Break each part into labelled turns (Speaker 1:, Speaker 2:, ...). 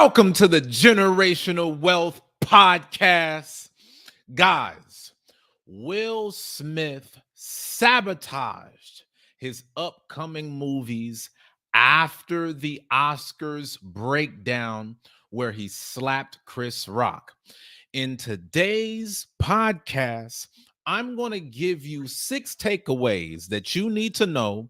Speaker 1: Welcome to the Generational Wealth Podcast. Guys, Will Smith sabotaged his upcoming movies after the Oscars breakdown where he slapped Chris Rock. In today's podcast, I'm going to give you 6 takeaways that you need to know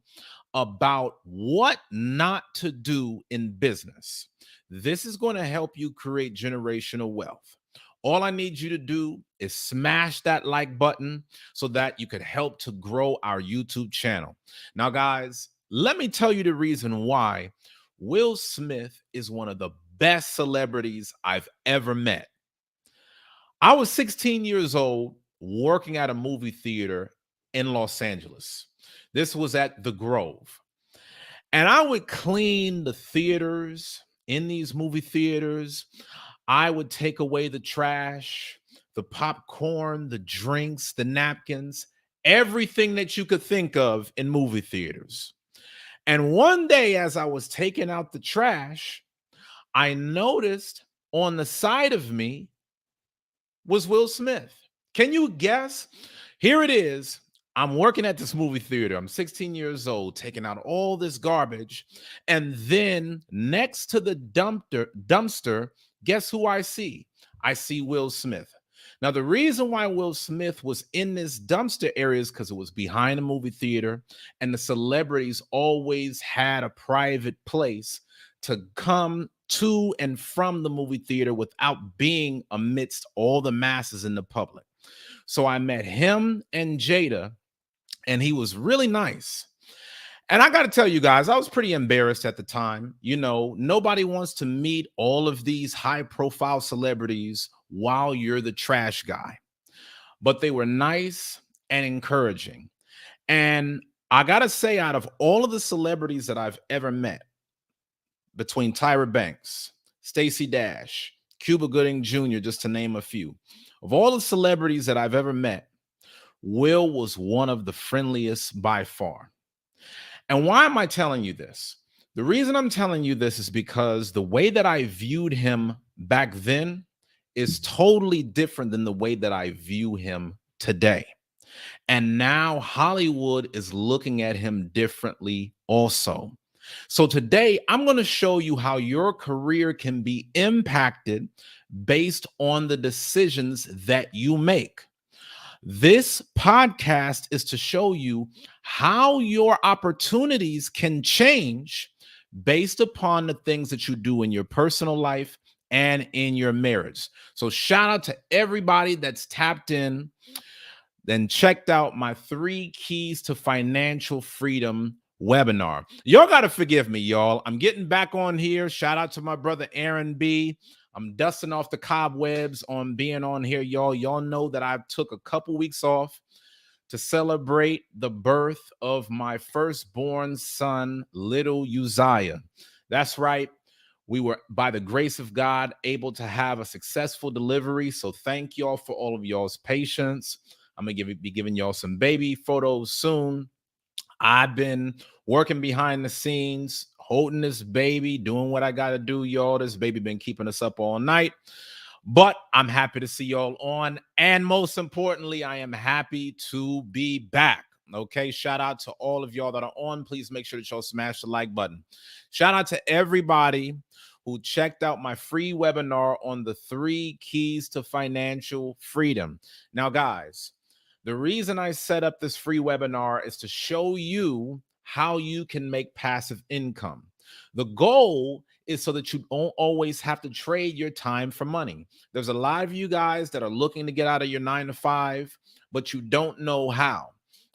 Speaker 1: about what not to do in business. This is going to help you create generational wealth. All I need you to do is smash that like button so that you could help to grow our YouTube channel. Now, guys, let me tell you the reason why Will Smith is one of the best celebrities I've ever met. I was 16 years old working at a movie theater in Los Angeles. This was at The Grove. And I would clean the theaters in these movie theaters. I would take away the trash, the popcorn, the drinks, the napkins, everything that you could think of in movie theaters. And one day, as I was taking out the trash, I noticed on the side of me was Will Smith. Can you guess? Here it is. I'm working at this movie theater. I'm 16 years old, taking out all this garbage. And then next to the dumpster, guess who I see? I see Will Smith. Now, the reason why Will Smith was in this dumpster area is because it was behind a movie theater, and the celebrities always had a private place to come to and from the movie theater without being amidst all the masses in the public. So I met him and Jada, and he was really nice. And I got to tell you guys, I was pretty embarrassed at the time. You know, nobody wants to meet all of these high-profile celebrities while you're the trash guy. But they were nice and encouraging. And I got to say, out of all of the celebrities that I've ever met, between Tyra Banks, Stacey Dash, Cuba Gooding Jr., just to name a few, of all the celebrities that I've ever met, Will was one of the friendliest by far. And why am I telling you this? The reason I'm telling you this is because the way that I viewed him back then is totally different than the way that I view him today. And now Hollywood is looking at him differently also. So today I'm going to show you how your career can be impacted based on the decisions that you make. This podcast is to show you how your opportunities can change based upon the things that you do in your personal life and in your marriage. So shout out to everybody that's tapped in, then checked out my 3 keys to financial freedom webinar. Y'all got to forgive me, y'all. I'm getting back on here. Shout out to my brother Aaron B. I'm dusting off the cobwebs on being on here, y'all. Y'all know that I took a couple weeks off to celebrate the birth of my firstborn son, little Uzziah. That's right. We were, by the grace of God, able to have a successful delivery. So thank y'all for all of y'all's patience. I'm going to be giving y'all some baby photos soon. I've been working behind the scenes, holding this baby, doing what I got to do, y'all. This baby been keeping us up all night. But I'm happy to see y'all on. And most importantly, I am happy to be back. Okay, shout out to all of y'all that are on. Please make sure that y'all smash the like button. Shout out to everybody who checked out my free webinar on the 3 keys to financial freedom. Now, guys, the reason I set up this free webinar is to show you how you can make passive income. The goal is so that you don't always have to trade your time for money. There's a lot of you guys that are looking to get out of your 9-to-5, but you don't know how.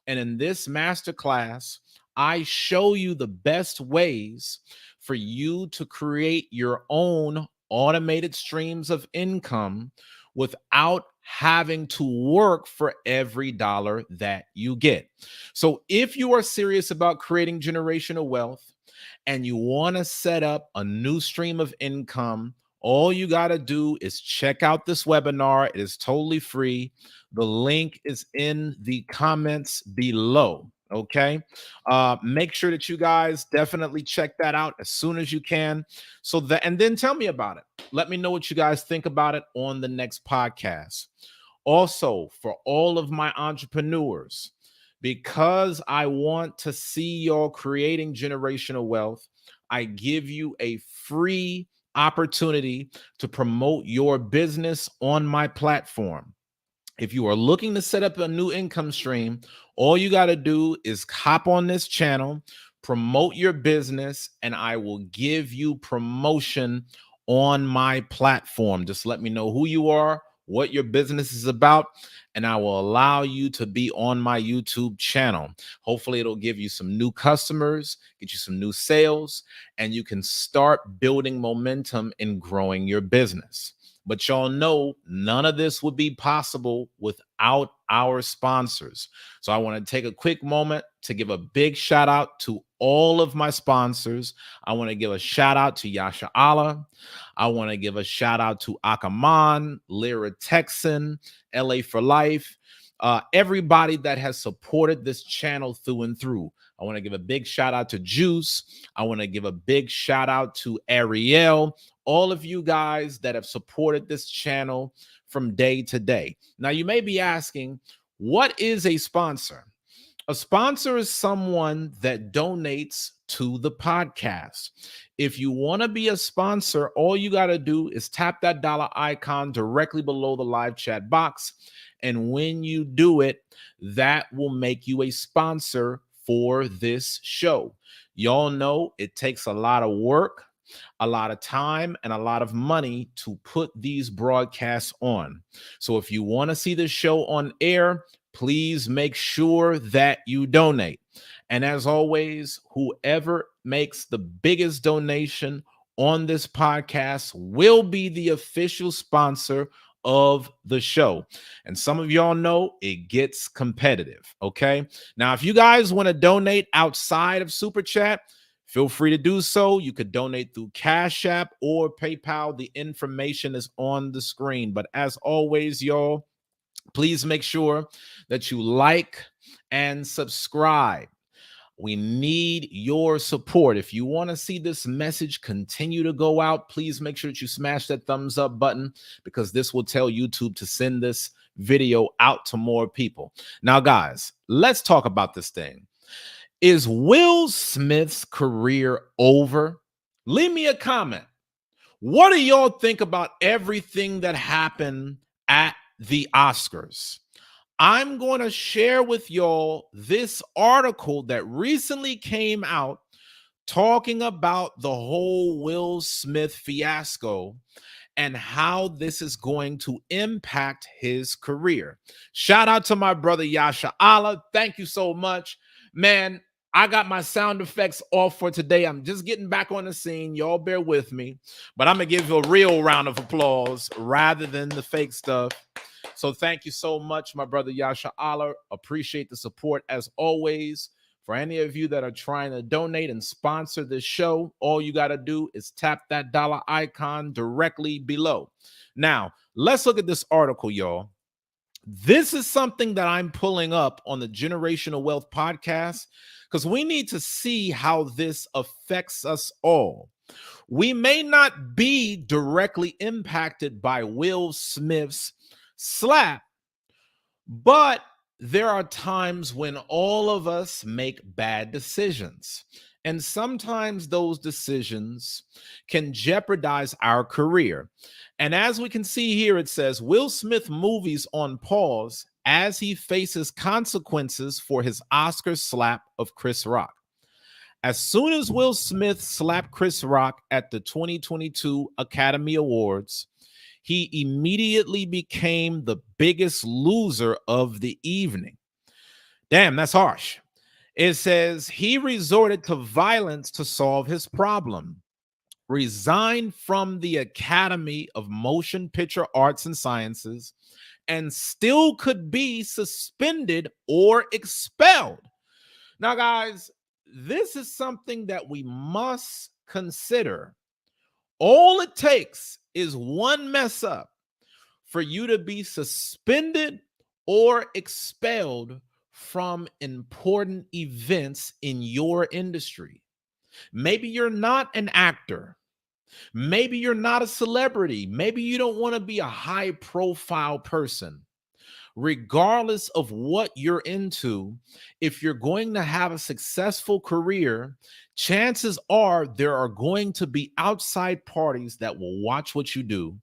Speaker 1: And in this masterclass, I show you the best ways for you to create your own automated streams of income without having to work for every dollar that you get. So if you are serious about creating generational wealth and you want to set up a new stream of income, all you got to do is check out this webinar. It is totally free. The link is in the comments below. Okay. Make sure that you guys definitely check that out as soon as you can. So that, and then tell me about it. Let me know what you guys think about it on the next podcast. Also, for all of my entrepreneurs, because I want to see y'all creating generational wealth, I give you a free opportunity to promote your business on my platform. If you are looking to set up a new income stream, all you got to do is hop on this channel, promote your business, and I will give you promotion on my platform. Just let me know who you are, what your business is about, and I will allow you to be on my YouTube channel. Hopefully, it'll give you some new customers, get you some new sales, and you can start building momentum in growing your business. But y'all know none of this would be possible without our sponsors. So I want to take a quick moment to give a big shout out to all of my sponsors. I want to give a shout out to Yasha Allah. I want to give a shout out to Akaman, Lyra Texan, LA for Life. Everybody that has supported this channel through and through. I want to give a big shout out to Juice. I want to give a big shout out to Ariel. All of you guys that have supported this channel from day to day. Now, you may be asking, what is a sponsor? A sponsor is someone that donates to the podcast. If you want to be a sponsor, all you got to do is tap that dollar icon directly below the live chat box. And when you do it, that will make you a sponsor for this show. Y'all know it takes a lot of work, a lot of time, and a lot of money to put these broadcasts on. So if you want to see the show on air, please make sure that you donate. And as always, whoever makes the biggest donation on this podcast will be the official sponsor of the show. And some of y'all know it gets competitive. Okay. Now, if you guys want to donate outside of Super Chat, feel free to do so. You could donate through Cash App or PayPal. The information is on the screen. But as always, y'all, please make sure that you like and subscribe. We need your support. If you want to see this message continue to go out, please make sure that you smash that thumbs up button, because this will tell YouTube to send this video out to more people. Now, guys, let's talk about this thing. Is Will Smith's career over? Leave me a comment. What do y'all think about everything that happened at the Oscars? I'm going to share with y'all this article that recently came out talking about the whole Will Smith fiasco and how this is going to impact his career. Shout out to my brother Yasha Allah. Thank you so much. Man, I got my sound effects off for today. I'm just getting back on the scene. Y'all bear with me. But I'm going to give you a real round of applause rather than the fake stuff. So thank you so much, my brother Yasha Allah. Appreciate the support as always. For any of you that are trying to donate and sponsor this show, all you got to do is tap that dollar icon directly below. Now, let's look at this article, y'all. This is something that I'm pulling up on the Generational Wealth podcast because we need to see how this affects us all. We may not be directly impacted by Will Smith's slap, but there are times when all of us make bad decisions. And sometimes those decisions can jeopardize our career. And as we can see here, it says Will Smith movies on pause as he faces consequences for his Oscar slap of Chris Rock. As soon as Will Smith slapped Chris Rock at the 2022 Academy Awards, he immediately became the biggest loser of the evening. Damn, that's harsh. It says he resorted to violence to solve his problem, resigned from the Academy of Motion Picture Arts and Sciences, and still could be suspended or expelled. Now, guys, this is something that we must consider. All it takes is one mess up for you to be suspended or expelled from important events in your industry. Maybe you're not an actor. Maybe you're not a celebrity. Maybe you don't want to be a high profile person. Regardless of what you're into, if you're going to have a successful career, chances are there are going to be outside parties that will watch what you do,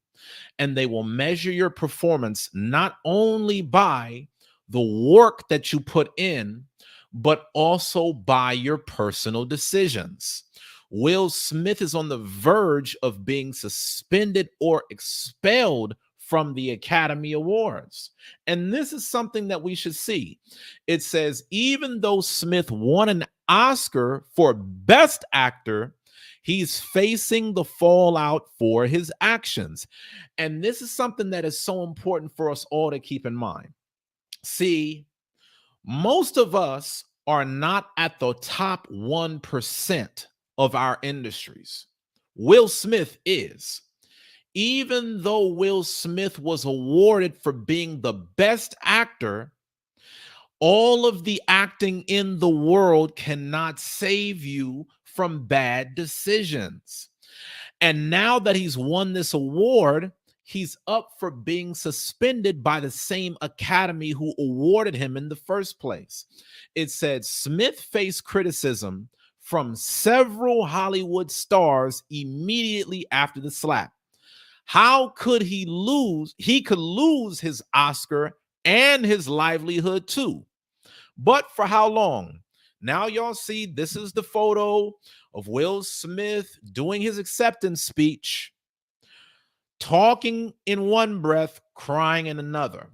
Speaker 1: and they will measure your performance not only by the work that you put in, but also by your personal decisions. Will Smith is on the verge of being suspended or expelled from the Academy Awards. And this is something that we should see. It says, even though Smith won an Oscar for Best Actor, he's facing the fallout for his actions. And this is something that is so important for us all to keep in mind. See, most of us are not at the top 1% of our industries. Will Smith is. Even though Will Smith was awarded for being the best actor, all of the acting in the world cannot save you from bad decisions. And now that he's won this award, he's up for being suspended by the same academy who awarded him in the first place. It said Smith faced criticism from several Hollywood stars immediately after the slap. How could he lose? He could lose his Oscar and his livelihood too. But for how long? Now y'all see, this is the photo of Will Smith doing his acceptance speech, talking in one breath, crying in another.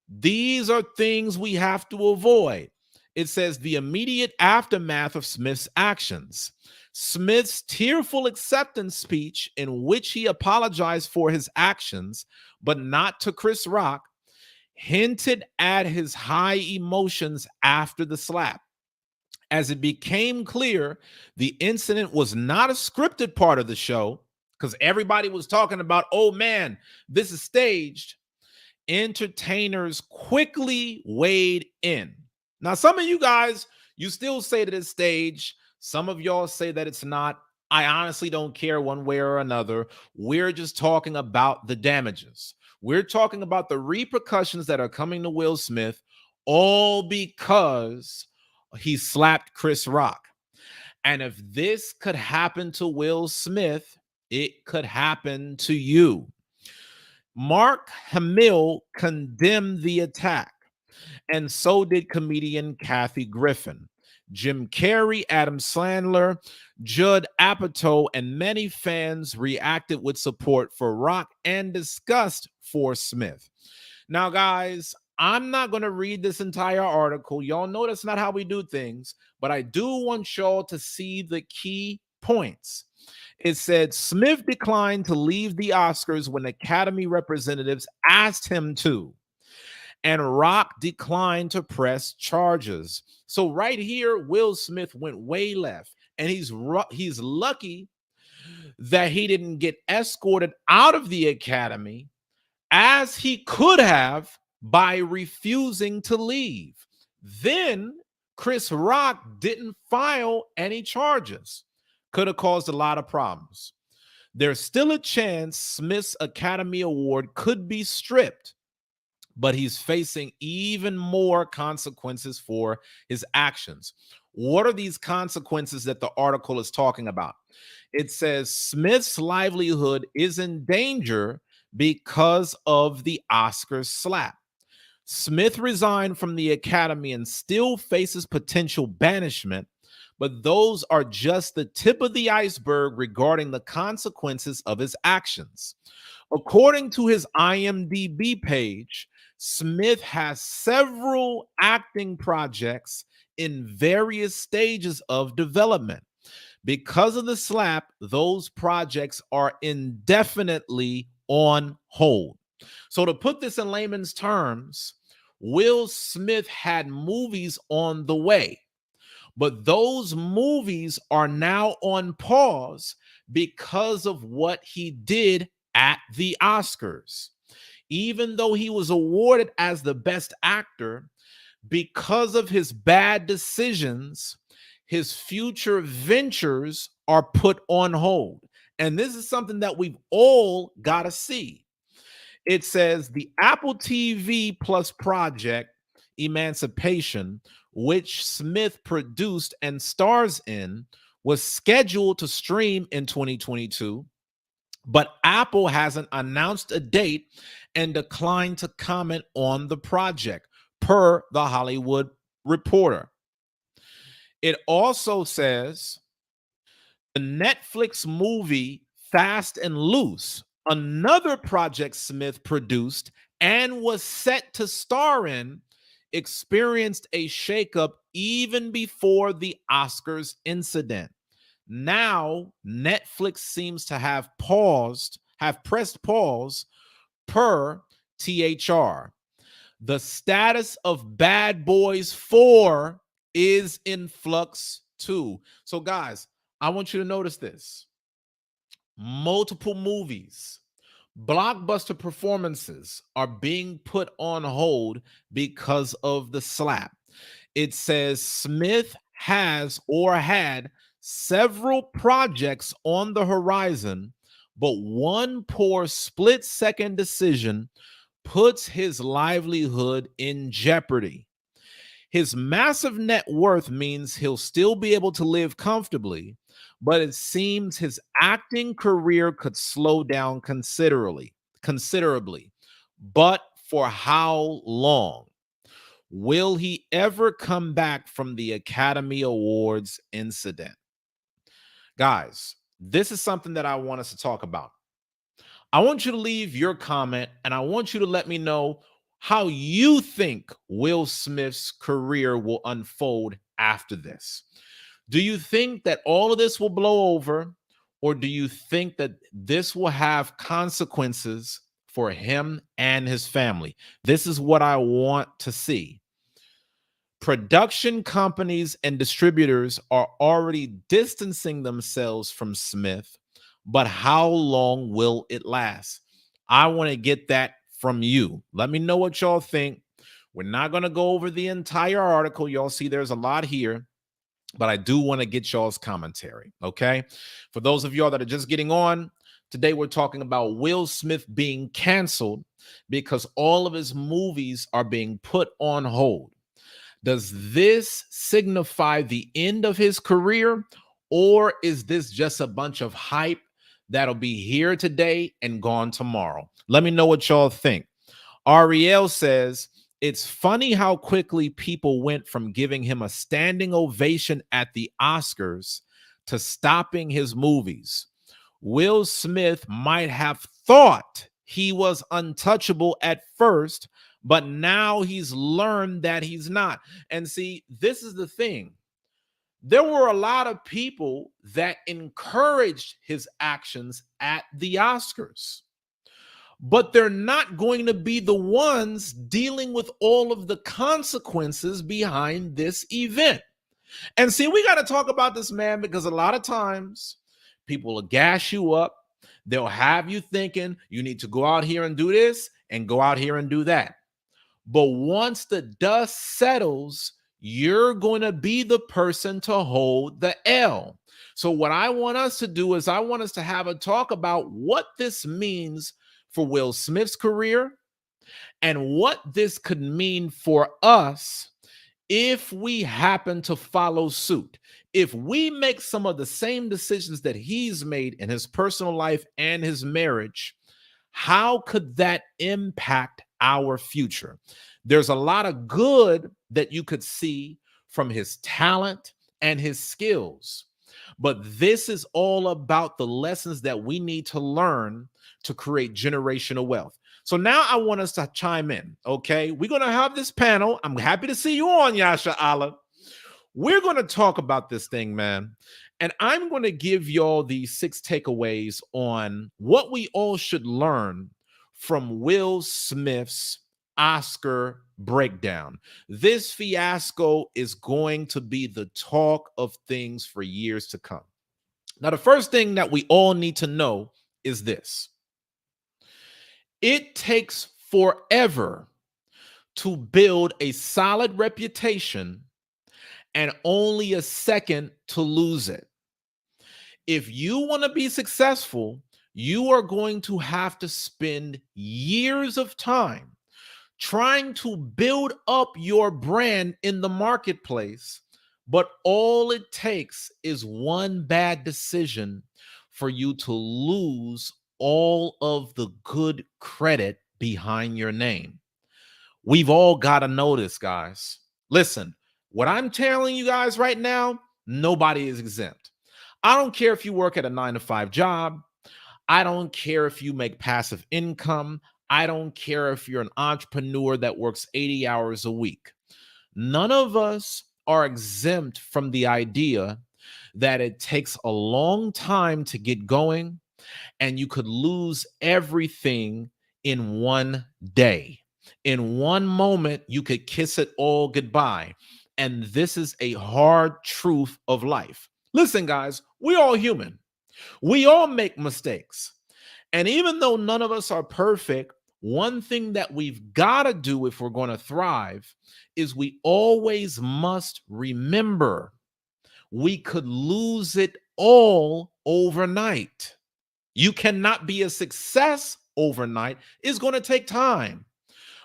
Speaker 1: These are things we have to avoid. It says the immediate aftermath of Smith's actions. Smith's tearful acceptance speech, in which he apologized for his actions, but not to Chris Rock, hinted at his high emotions after the slap. As it became clear, the incident was not a scripted part of the show, because everybody was talking about, oh man, this is staged. Entertainers quickly weighed in. Now, some of you guys, you still say that it's staged. Some of y'all say that it's not. I honestly don't care one way or another. We're just talking about the damages. We're talking about the repercussions that are coming to Will Smith, all because he slapped Chris Rock. And if this could happen to Will Smith, it could happen to you. Mark Hamill condemned the attack, and so did comedian Kathy Griffin. Jim Carrey, Adam Sandler, Judd Apatow, and many fans reacted with support for Rock and disgust for Smith. Now, guys, I'm not going to read this entire article. Y'all know that's not how we do things, but I do want y'all to see the key points. It said Smith declined to leave the Oscars when Academy representatives asked him to, and Rock declined to press charges. So right here, Will Smith went way left, and he's lucky that he didn't get escorted out of the Academy as he could have by refusing to leave. Then Chris Rock didn't file any charges. Could have caused a lot of problems. There's still a chance Smith's Academy Award could be stripped, but he's facing even more consequences for his actions. What are these consequences that the article is talking about? It says Smith's livelihood is in danger because of the Oscar slap. Smith resigned from the Academy and still faces potential banishment, but those are just the tip of the iceberg regarding the consequences of his actions. According to his IMDb page, Smith has several acting projects in various stages of development. Because of the slap, those projects are indefinitely on hold. So, to put this in layman's terms, Will Smith had movies on the way, but those movies are now on pause because of what he did at the Oscars. Even though he was awarded as the best actor, Because of his bad decisions, his future ventures are put on hold. And this is something that we've all got to see. It says the Apple TV Plus project, Emancipation, which Smith produced and stars in, was scheduled to stream in 2022, but Apple hasn't announced a date and declined to comment on the project, per The Hollywood Reporter. It also says the Netflix movie Fast and Loose, another project Smith produced and was set to star in, experienced a shakeup even before the Oscars incident. Now, Netflix seems to have pressed pause, per THR. The status of Bad Boys 4 is in flux too. So, guys, I want you to notice this. Multiple movies, blockbuster performances are being put on hold because of the slap. It says Smith has or had several projects on the horizon, but one poor split-second decision puts his livelihood in jeopardy. His massive net worth means he'll still be able to live comfortably, but it seems his acting career could slow down considerably. But for how long? Will he ever come back from the Academy Awards incident? Guys, this is something that I want us to talk about. I want you to leave your comment and I want you to let me know how you think Will Smith's career will unfold after this. Do you think that all of this will blow over, or do you think that this will have consequences for him and his family? This is what I want to see. Production companies and distributors are already distancing themselves from Smith, but how long will it last? I want to get that from you. Let me know what y'all think. We're not going to go over the entire article. Y'all see there's a lot here, but I do want to get y'all's commentary, okay? For those of y'all that are just getting on, today we're talking about Will Smith being canceled because all of his movies are being put on hold. Does this signify the end of his career, or is this just a bunch of hype that'll be here today and gone tomorrow? Let me know what y'all think. Ariel says, it's funny how quickly people went from giving him a standing ovation at the Oscars to stopping his movies. Will Smith might have thought he was untouchable at first, but now he's learned that he's not. And see, this is the thing. There were a lot of people that encouraged his actions at the Oscars, but they're not going to be the ones dealing with all of the consequences behind this event. And see, we got to talk about this, man, because a lot of times people will gas you up. They'll have you thinking you need to go out here and do this and go out here and do that. But once the dust settles, you're going to be the person to hold the L. So what I want us to do is I want us to have a talk about what this means for Will Smith's career and what this could mean for us if we happen to follow suit. If we make some of the same decisions that he's made in his personal life and his marriage, how could that impact our future? There's a lot of good that you could see from his talent and his skills, but this is all about the lessons that we need to learn to create generational wealth. So now I want us to chime in, okay? We're going to have this panel. I'm happy to see you on, Yasha Allah. We're going to talk about this thing, man. And I'm going to give y'all these 6 takeaways on what we all should learn from Will Smith's Oscar breakdown. This fiasco is going to be the talk of things for years to come. Now, the first thing that we all need to know is this. It takes forever to build a solid reputation and only a second to lose it. If you want to be successful, you are going to have to spend years of time trying to build up your brand in the marketplace. But all it takes is one bad decision for you to lose all of the good credit behind your name. We've all got to know this, guys. Listen, what I'm telling you guys right now, nobody is exempt. I don't care if you work at a 9-to-5 job. I don't care if you make passive income. I don't care if you're an entrepreneur that works 80 hours a week. None of us are exempt from the idea that it takes a long time to get going and you could lose everything in one day. In one moment, you could kiss it all goodbye. And this is a hard truth of life. Listen, guys, we're all human. We all make mistakes. And even though none of us are perfect, one thing that we've got to do if we're going to thrive is we always must remember we could lose it all overnight. You cannot be a success overnight. It's going to take time.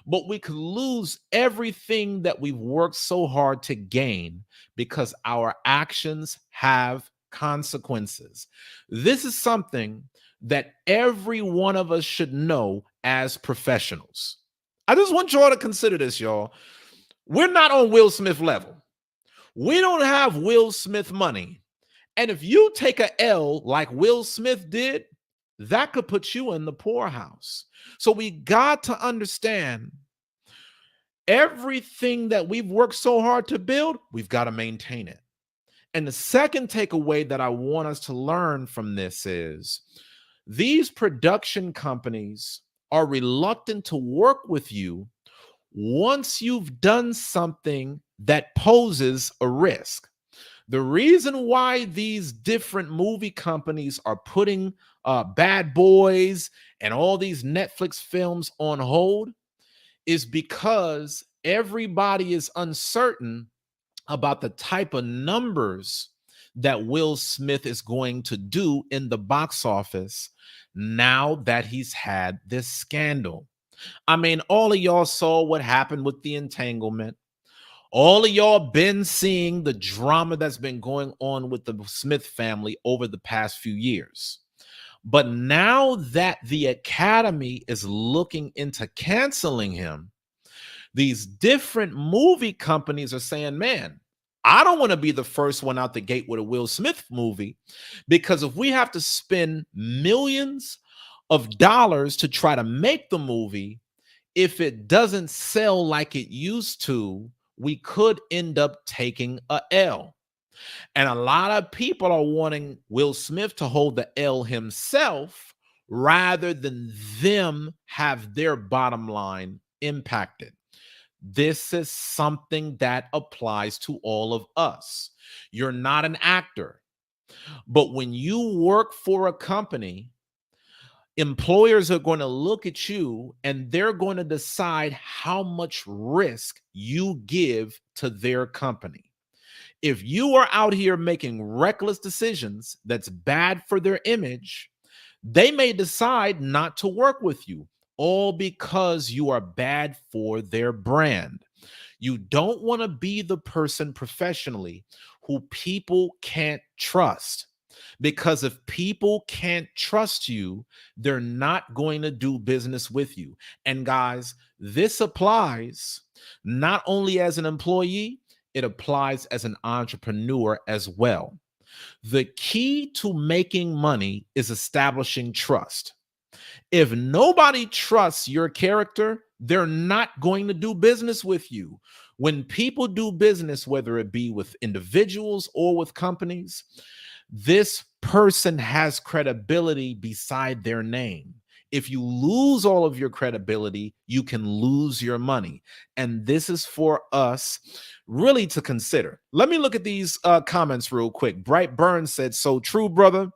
Speaker 1: But we could lose everything that we've worked so hard to gain because our actions have consequences. This is something that every one of us should know as professionals. I just want y'all to consider this, y'all. We're not on Will Smith level. We don't have Will Smith money. And if you take a L like Will Smith did, that could put you in the poorhouse. So we got to understand everything that we've worked so hard to build, we've got to maintain it. And the second takeaway that I want us to learn from this is these production companies are reluctant to work with you once you've done something that poses a risk. The reason why these different movie companies are putting Bad Boys and all these Netflix films on hold is because everybody is uncertain about the type of numbers that Will Smith is going to do in the box office now that he's had this scandal. I mean, all of y'all saw what happened with the entanglement. All of y'all been seeing the drama that's been going on with the Smith family over the past few years. But now that the Academy is looking into canceling him, these different movie companies are saying, man, I don't want to be the first one out the gate with a Will Smith movie, because if we have to spend millions of dollars to try to make the movie, if it doesn't sell like it used to, we could end up taking a L. And a lot of people are wanting Will Smith to hold the L himself rather than them have their bottom line impacted. This is something that applies to all of us. You're not an actor, but when you work for a company, employers are going to look at you and they're going to decide how much risk you give to their company. If you are out here making reckless decisions that's bad for their image, they may decide not to work with you, all because you are bad for their brand. You don't want to be the person professionally who people can't trust. Because if people can't trust you, they're not going to do business with you. And guys, this applies not only as an employee, it applies as an entrepreneur as well. The key to making money is establishing trust. If nobody trusts your character, they're not going to do business with you. When people do business, whether it be with individuals or with companies, this person has credibility beside their name. If you lose all of your credibility, you can lose your money. And this is for us really to consider. Let me look at these comments real quick. Bright Burns said, so true, brother.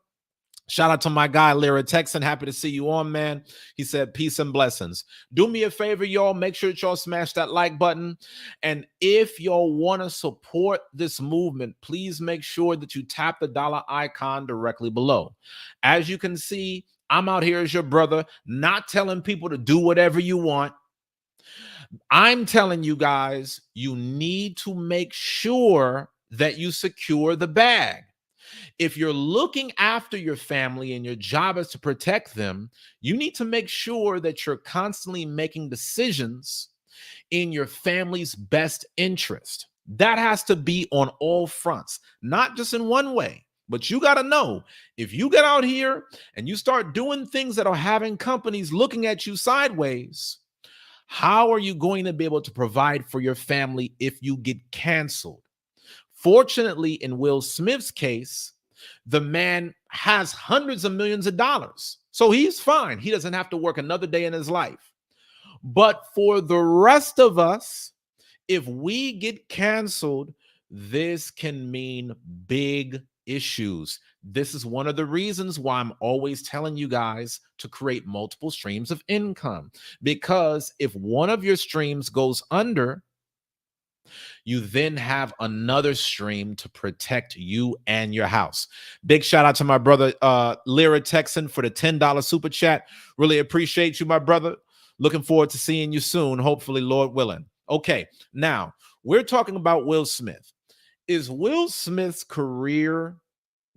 Speaker 1: Shout out to my guy, Lyra Texan. Happy to see you on, man. He said, peace and blessings. Do me a favor, y'all. Make sure that y'all smash that like button. And if y'all want to support this movement, please make sure that you tap the dollar icon directly below. As you can see, I'm out here as your brother, not telling people to do whatever you want. I'm telling you guys, you need to make sure that you secure the bag. If you're looking after your family and your job is to protect them, you need to make sure that you're constantly making decisions in your family's best interest. That has to be on all fronts, not just in one way. But you got to know, if you get out here and you start doing things that are having companies looking at you sideways, how are you going to be able to provide for your family if you get canceled? Fortunately, in Will Smith's case, the man has hundreds of millions of dollars. So he's fine. He doesn't have to work another day in his life. But for the rest of us, if we get canceled, this can mean big issues. This is one of the reasons why I'm always telling you guys to create multiple streams of income. Because if one of your streams goes under, you then have another stream to protect you and your house. Big shout out to my brother, Lyra Texan, for the $10 super chat. Really appreciate you, my brother. Looking forward to seeing you soon, hopefully, Lord willing. Okay, now we're talking about Will Smith. Is Will Smith's career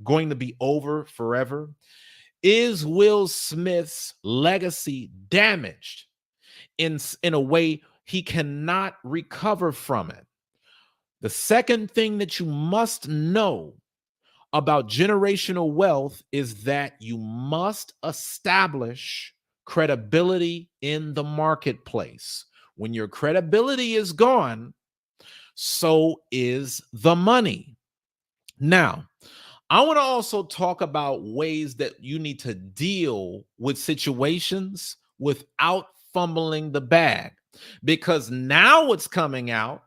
Speaker 1: going to be over forever? Is Will Smith's legacy damaged in a way he cannot recover from it? The second thing that you must know about generational wealth is that you must establish credibility in the marketplace. When your credibility is gone, so is the money. Now, I want to also talk about ways that you need to deal with situations without fumbling the bag, because now what's coming out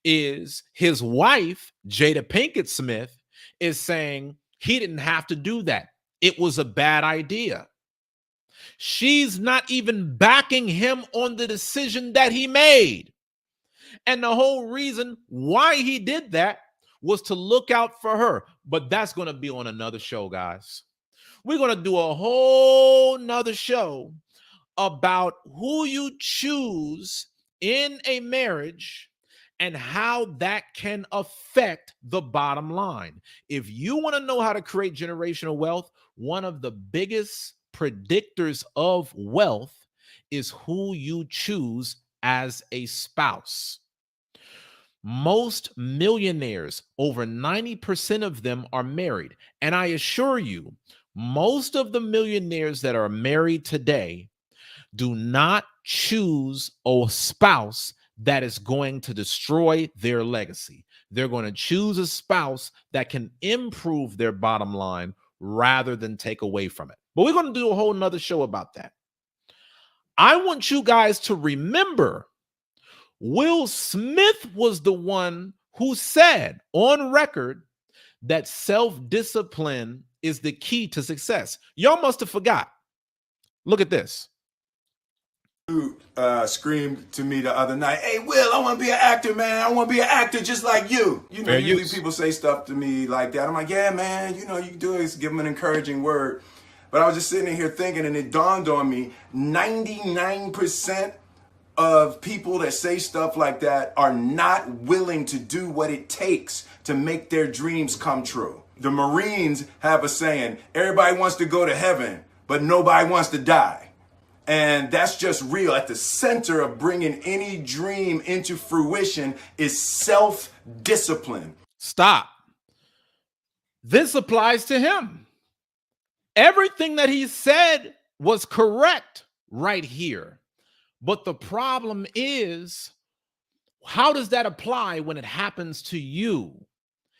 Speaker 1: is his wife, Jada Pinkett Smith, is saying he didn't have to do that. It was a bad idea. She's not even backing him on the decision that he made. And the whole reason why he did that was to look out for her. But that's going to be on another show, guys. We're going to do a whole nother show about who you choose in a marriage and how that can affect the bottom line. If you want to know how to create generational wealth, one of the biggest predictors of wealth is who you choose as a spouse. Most millionaires, over 90% of them are married. And I assure you, most of the millionaires that are married today do not choose a spouse that is going to destroy their legacy. They're going to choose a spouse that can improve their bottom line rather than take away from it. But we're going to do a whole nother show about that. I want you guys to remember Will Smith was the one who said on record that self-discipline is the key to success. Y'all must have forgot. Look at this.
Speaker 2: Screamed to me the other night, "Hey, Will, I want to be an actor, man. I want to be an actor just like you." You know, usually people say stuff to me like that. I'm like, "Yeah, man, you know, you can do it. Just give them an encouraging word." But I was just sitting here thinking, and it dawned on me, 99% of people that say stuff like that are not willing to do what it takes to make their dreams come true. The Marines have a saying, everybody wants to go to heaven, but nobody wants to die. And that's just real. At the center of bringing any dream into fruition is self-discipline.
Speaker 1: Stop. This applies to him. Everything that he said was correct right here. But the problem is, how does that apply when it happens to you?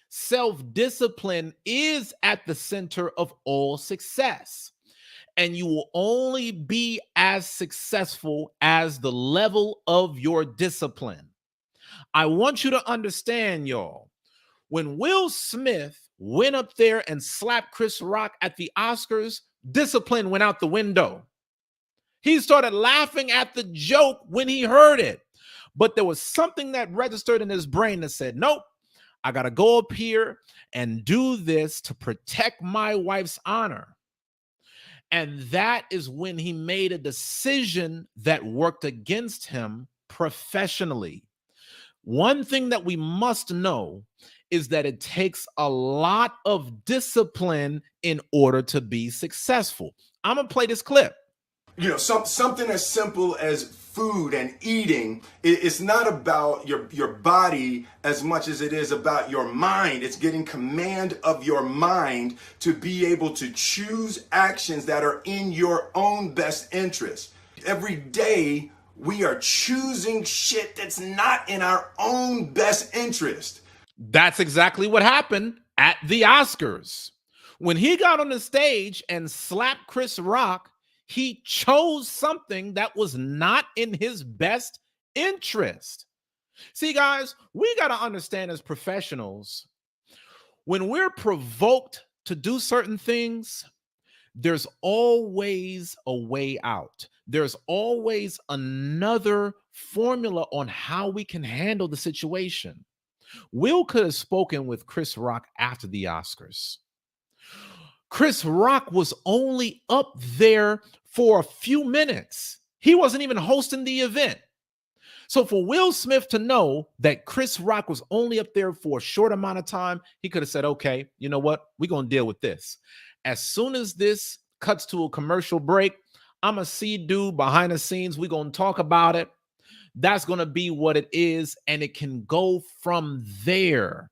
Speaker 1: Self-discipline is at the center of all success. And you will only be as successful as the level of your discipline. I want you to understand, y'all, when Will Smith went up there and slapped Chris Rock at the Oscars, discipline went out the window. He started laughing at the joke when he heard it. But there was something that registered in his brain that said, nope, I got to go up here and do this to protect my wife's honor. And that is when he made a decision that worked against him professionally. One thing that we must know is that it takes a lot of discipline in order to be successful. I'm going to play this clip.
Speaker 2: You know, something as simple as food and eating, it's not about your body as much as it is about your mind. It's getting command of your mind to be able to choose actions that are in your own best interest. Every day, we are choosing shit that's not in our own best interest.
Speaker 1: That's exactly what happened at the Oscars. When he got on the stage and slapped Chris Rock, he chose something that was not in his best interest. See, guys, we got to understand as professionals, when we're provoked to do certain things, there's always a way out. There's always another formula on how we can handle the situation. Will could have spoken with Chris Rock after the Oscars. Chris Rock was only up there for a few minutes. He wasn't even hosting the event. So for Will Smith to know that Chris Rock was only up there for a short amount of time, he could have said, okay, you know what? We're going to deal with this. As soon as this cuts to a commercial break, I'm going to see dude behind the scenes. We're going to talk about it. That's going to be what it is. And it can go from there.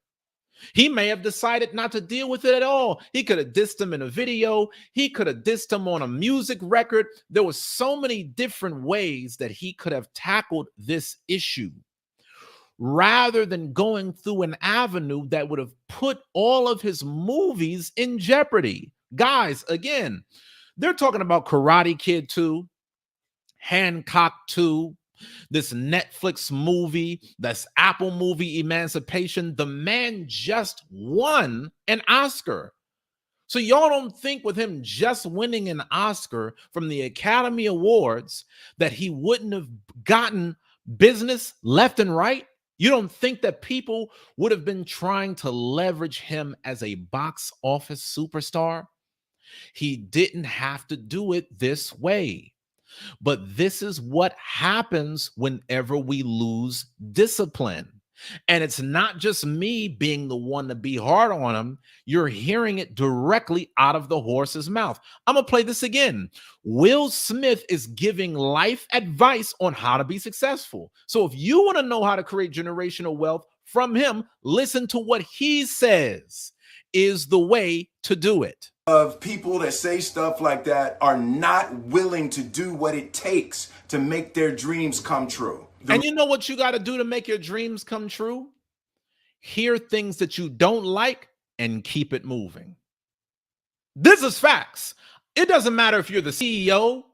Speaker 1: He may have decided not to deal with it at all. He could have dissed him in a video. He could have dissed him on a music record. There were so many different ways that he could have tackled this issue rather than going through an avenue that would have put all of his movies in jeopardy. Guys, again, they're talking about Karate Kid 2, Hancock 2, this Netflix movie, this Apple movie, Emancipation. The man just won an Oscar. So y'all don't think with him just winning an Oscar from the Academy Awards that he wouldn't have gotten business left and right? You don't think that people would have been trying to leverage him as a box office superstar? He didn't have to do it this way. But this is what happens whenever we lose discipline. And it's not just me being the one to be hard on him. You're hearing it directly out of the horse's mouth. I'm going to play this again. Will Smith is giving life advice on how to be successful. So if you want to know how to create generational wealth from him, listen to what he says is the way to do it.
Speaker 2: Of people that say stuff like that are not willing to do what it takes to make their dreams come true.
Speaker 1: And you know what you got to do to make your dreams come true? Hear things that you don't like and keep it moving. This is facts. It doesn't matter if you're the CEO.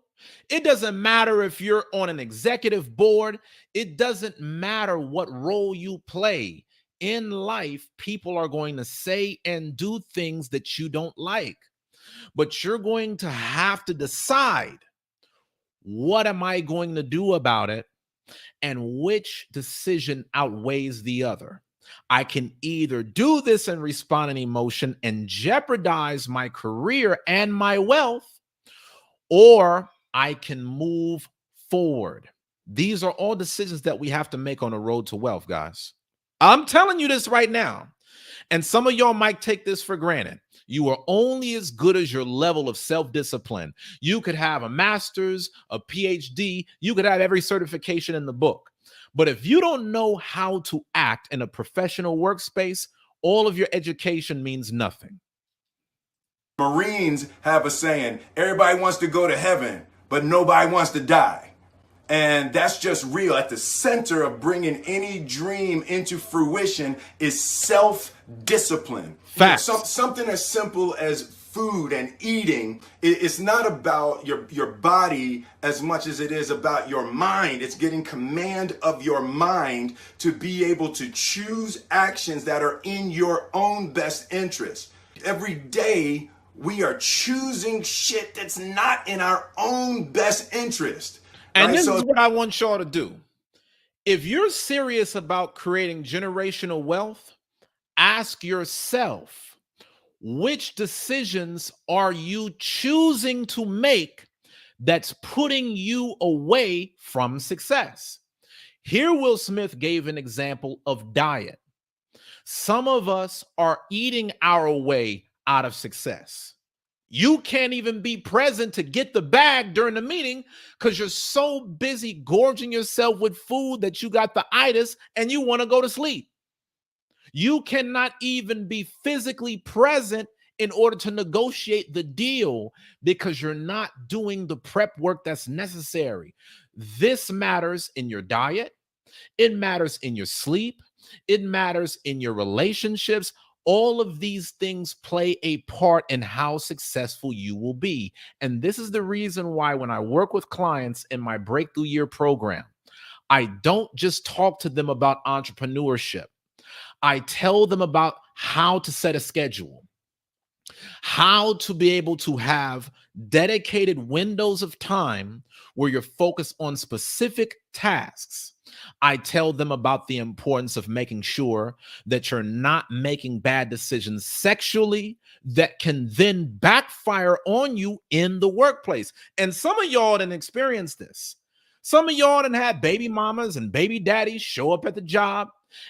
Speaker 1: It doesn't matter if you're on an executive board. It doesn't matter what role you play. In life, people are going to say and do things that you don't like, but you're going to have to decide, what am I going to do about it and which decision outweighs the other? I can either do this and respond in emotion and jeopardize my career and my wealth, or I can move forward. These are all decisions that we have to make on the road to wealth, guys. I'm telling you this right now. And some of y'all might take this for granted. You are only as good as your level of self-discipline. You could have a master's, a PhD. You could have every certification in the book. But if you don't know how to act in a professional workspace, all of your education means nothing.
Speaker 2: Marines have a saying, everybody wants to go to heaven, but nobody wants to die. And that's just real. At the center of bringing any dream into fruition is self-discipline.
Speaker 1: Facts.
Speaker 2: Something as simple as food and eating, it's not about your body as much as it is about your mind. It's getting command of your mind to be able to choose actions that are in your own best interest. Every day, we are choosing shit that's not in our own best interest.
Speaker 1: And this is what I want y'all to do. If you're serious about creating generational wealth, ask yourself, which decisions are you choosing to make that's putting you away from success? Here, Will Smith gave an example of diet. Some of us are eating our way out of success. You can't even be present to get the bag during the meeting because you're so busy gorging yourself with food that you got the itis and you want to go to sleep. You cannot even be physically present in order to negotiate the deal because you're not doing the prep work that's necessary. This matters in your diet. It matters in your sleep. It matters in your relationships. All of these things play a part in how successful you will be. And this is the reason why when I work with clients in my Breakthrough Year program, I don't just talk to them about entrepreneurship. I tell them about how to set a schedule, how to be able to have dedicated windows of time where you're focused on specific tasks. I tell them about the importance of making sure that you're not making bad decisions sexually that can then backfire on you in the workplace. And some of y'all didn't experience this. Some of y'all done had baby mamas and baby daddies show up at the job,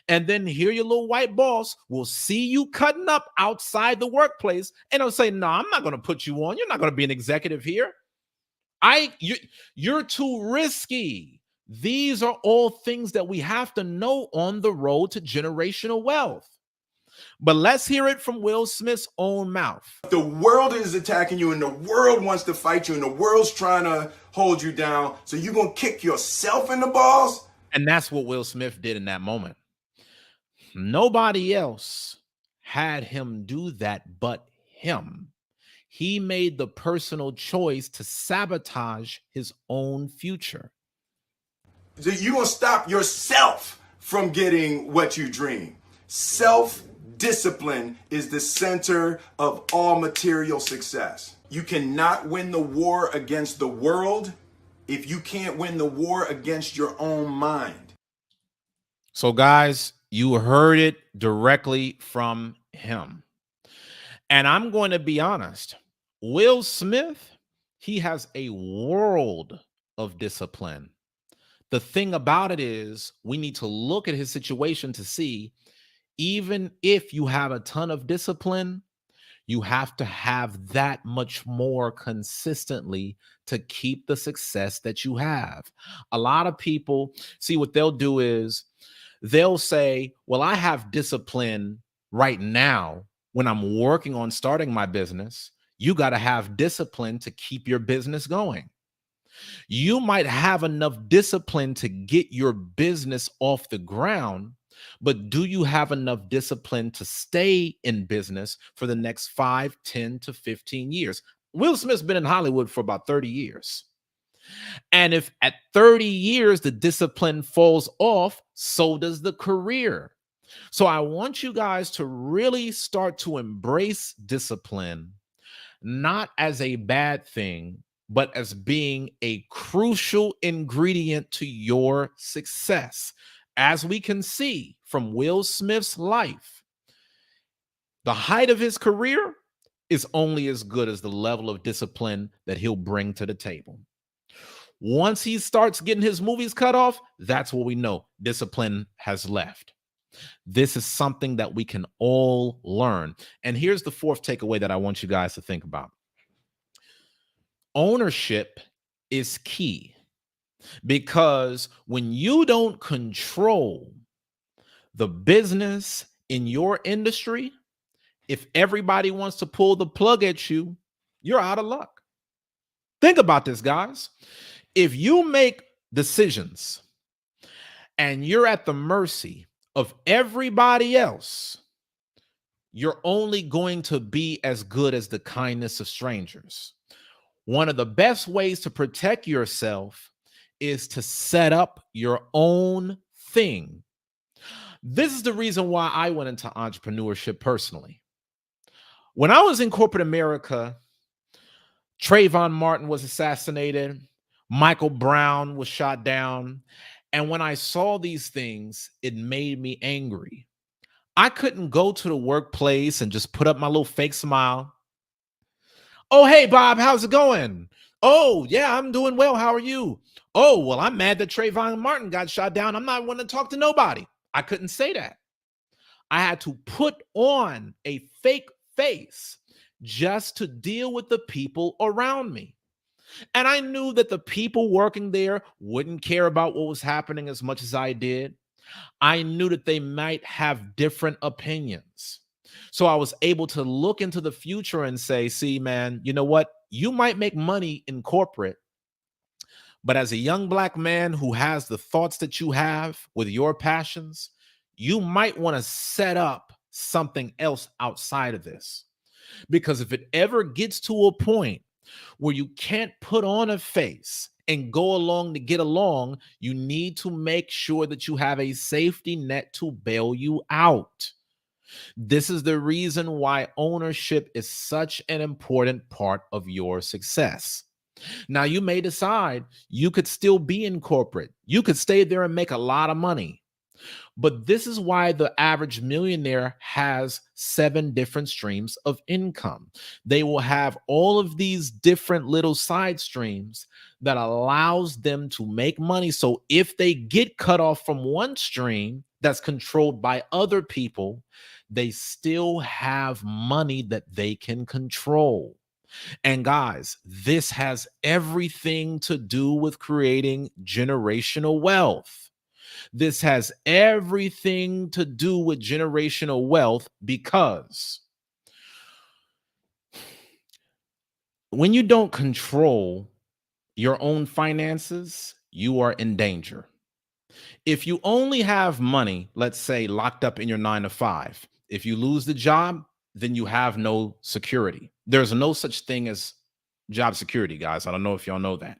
Speaker 1: and then here your little white boss will see you cutting up outside the workplace, and they'll say, "No, I'm not going to put you on. You're not going to be an executive here. You're too risky." These are all things that we have to know on the road to generational wealth. But let's hear it from Will Smith's own mouth.
Speaker 2: The world is attacking you and the world wants to fight you and the world's trying to hold you down. So you're going to kick yourself in the balls?
Speaker 1: And that's what Will Smith did in that moment. Nobody else had him do that but him. He made the personal choice to sabotage his own future.
Speaker 2: So you're going to stop yourself from getting what you dream. Self-discipline is the center of all material success. You cannot win the war against the world if you can't win the war against your own mind.
Speaker 1: So, guys, you heard it directly from him. And I'm going to be honest. Will Smith, he has a world of discipline. The thing about it is we need to look at his situation to see, even if you have a ton of discipline, you have to have that much more consistently to keep the success that you have. A lot of people, see, what they'll do is they'll say, well, I have discipline right now when I'm working on starting my business. You got to have discipline to keep your business going. You might have enough discipline to get your business off the ground, but do you have enough discipline to stay in business for the next 5, 10 to 15 years? Will Smith's been in Hollywood for about 30 years. And if at 30 years the discipline falls off, so does the career. So I want you guys to really start to embrace discipline, not as a bad thing, but as being a crucial ingredient to your success. As we can see from Will Smith's life, the height of his career is only as good as the level of discipline that he'll bring to the table. Once he starts getting his movies cut off, that's what we know. Discipline has left. This is something that we can all learn. And here's the fourth takeaway that I want you guys to think about. Ownership is key, because when you don't control the business in your industry, if everybody wants to pull the plug at you, you're out of luck. Think about this, guys. If you make decisions and you're at the mercy of everybody else, you're only going to be as good as the kindness of strangers. One of the best ways to protect yourself is to set up your own thing. This is the reason why I went into entrepreneurship personally. When I was in corporate America, Trayvon Martin was assassinated, Michael Brown was shot down. And when I saw these things, it made me angry. I couldn't go to the workplace and just put up my little fake smile. Oh, hey, Bob, how's it going? Oh, yeah, I'm doing well. How are you? Oh, well, I'm mad that Trayvon Martin got shot down. I'm not wanting to talk to nobody. I couldn't say that. I had to put on a fake face just to deal with the people around me. And I knew that the people working there wouldn't care about what was happening as much as I did. I knew that they might have different opinions. So I was able to look into the future and say, see, man, you know what? You might make money in corporate, but as a young Black man who has the thoughts that you have with your passions, you might want to set up something else outside of this. Because if it ever gets to a point where you can't put on a face and go along to get along, you need to make sure that you have a safety net to bail you out. This is the reason why ownership is such an important part of your success. Now, you may decide you could still be in corporate. You could stay there and make a lot of money. But this is why the average millionaire has 7 different streams of income. They will have all of these different little side streams that allows them to make money. So if they get cut off from one stream that's controlled by other people, they still have money that they can control. And guys, this has everything to do with creating generational wealth. This has everything to do with generational wealth because when you don't control your own finances, you are in danger. If you only have money, let's say locked up in your 9 to 5, if you lose the job, then you have no security. There's no such thing as job security, guys. I don't know if y'all know that.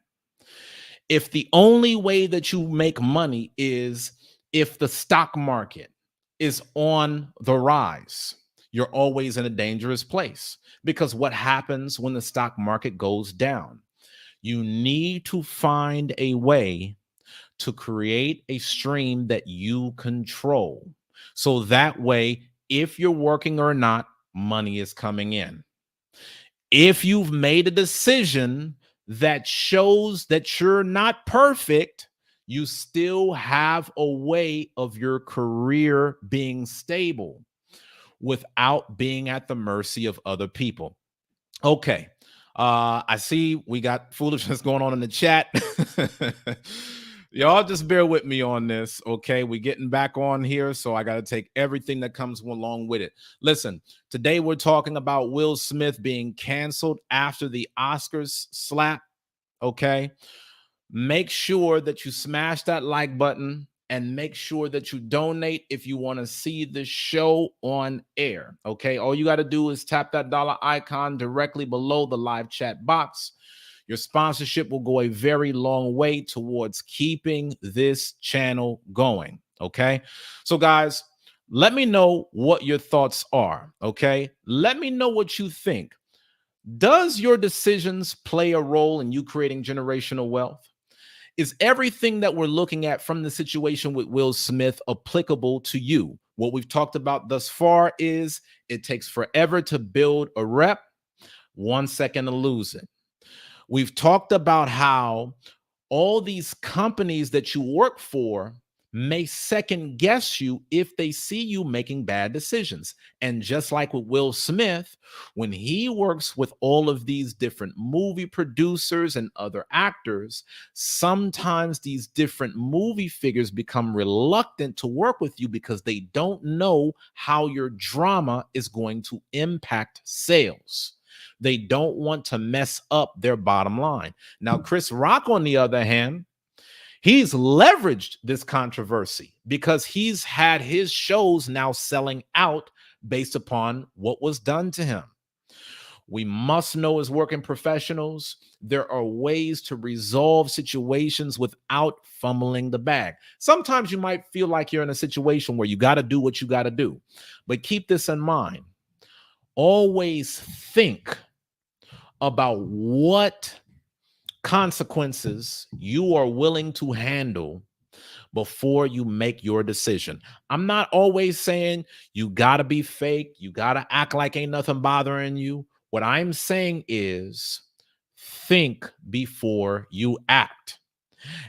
Speaker 1: If the only way that you make money is if the stock market is on the rise, you're always in a dangerous place, because what happens when the stock market goes down? You need to find a way to create a stream that you control. So that way, if you're working or not, money is coming in. If you've made a decision that shows that you're not perfect, you still have a way of your career being stable without being at the mercy of other people. Okay. I see we got foolishness going on in the chat. Y'all just bear with me on this, okay? We're getting back on here, so I got to take everything that comes along with it. Listen, today we're talking about Will Smith being canceled after the Oscars slap, okay? Make sure that you smash that like button and make sure that you donate if you want to see the show on air, okay? All you got to do is tap that dollar icon directly below the live chat box. Your sponsorship will go a very long way towards keeping this channel going, okay? So guys, let me know what your thoughts are, okay? Let me know what you think. Does your decisions play a role in you creating generational wealth? Is everything that we're looking at from the situation with Will Smith applicable to you? What we've talked about thus far is it takes forever to build a rep, 1 second to lose it. We've talked about how all these companies that you work for may second guess you if they see you making bad decisions. And just like with Will Smith, when he works with all of these different movie producers and other actors, sometimes these different movie figures become reluctant to work with you because they don't know how your drama is going to impact sales. They don't want to mess up their bottom line. Now, Chris Rock, on the other hand, he's leveraged this controversy because he's had his shows now selling out based upon what was done to him. We must know as working professionals, there are ways to resolve situations without fumbling the bag. Sometimes you might feel like you're in a situation where you got to do what you got to do, but keep this in mind. Always think about what consequences you are willing to handle before you make your decision. I'm not always saying you got to be fake, you got to act like ain't nothing bothering you. What I'm saying is think before you act.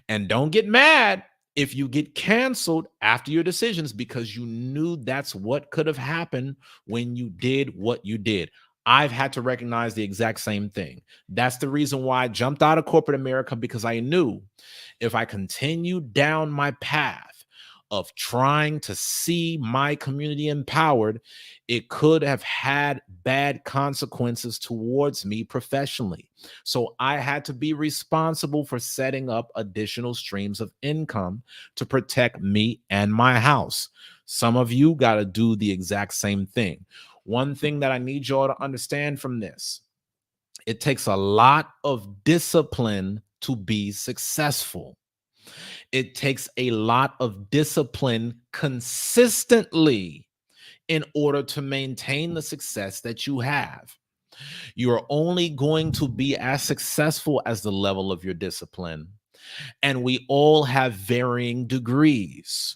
Speaker 1: And don't get mad if you get canceled after your decisions because you knew that's what could have happened when you did what you did. I've had to recognize the exact same thing. That's the reason why I jumped out of corporate America, because I knew if I continued down my path of trying to see my community empowered, it could have had bad consequences towards me professionally. So I had to be responsible for setting up additional streams of income to protect me and my house. Some of you got to do the exact same thing. One thing that I need y'all to understand from this, it takes a lot of discipline to be successful. It takes a lot of discipline consistently in order to maintain the success that you have. You're only going to be as successful as the level of your discipline. And we all have varying degrees.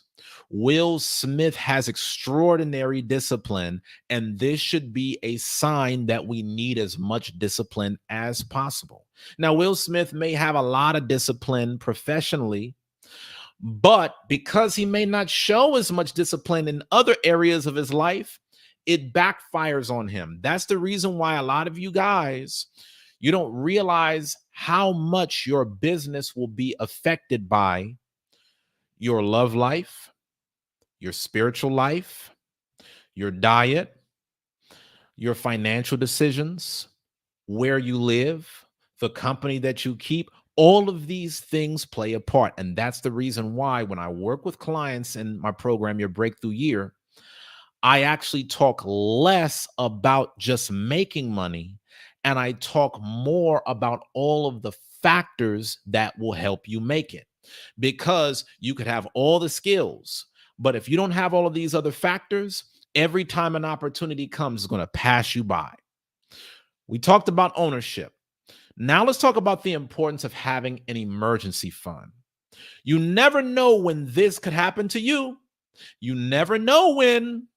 Speaker 1: Will Smith has extraordinary discipline, and this should be a sign that we need as much discipline as possible. Now, Will Smith may have a lot of discipline professionally, but because he may not show as much discipline in other areas of his life, it backfires on him. That's the reason why a lot of you guys, you don't realize how much your business will be affected by your love life, your spiritual life, your diet, your financial decisions, where you live, the company that you keep. All of these things play a part. And that's the reason why when I work with clients in my program, Your Breakthrough Year, I actually talk less about just making money, and I talk more about all of the factors that will help you make it. Because you could have all the skills, but if you don't have all of these other factors, every time an opportunity comes, it's going to pass you by. We talked about ownership. Now let's talk about the importance of having an emergency fund. You never know when this could happen to you. You never know when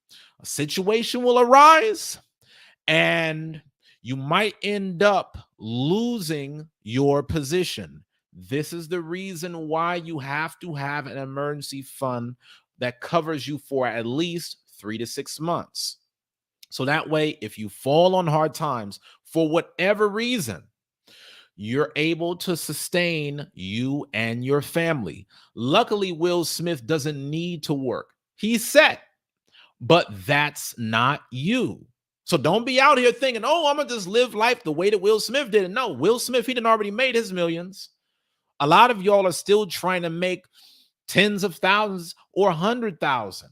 Speaker 1: a situation will arise and you might end up losing your position. This is the reason why you have to have an emergency fund that covers you for at least 3 to 6 months. So that way, if you fall on hard times for whatever reason, you're able to sustain you and your family. Luckily, Will Smith doesn't need to work. He's set, but that's not you. So don't be out here thinking, oh, I'm going to just live life the way that Will Smith did it. No, Will Smith, he done already made his millions. A lot of y'all are still trying to make tens of thousands or 100,000.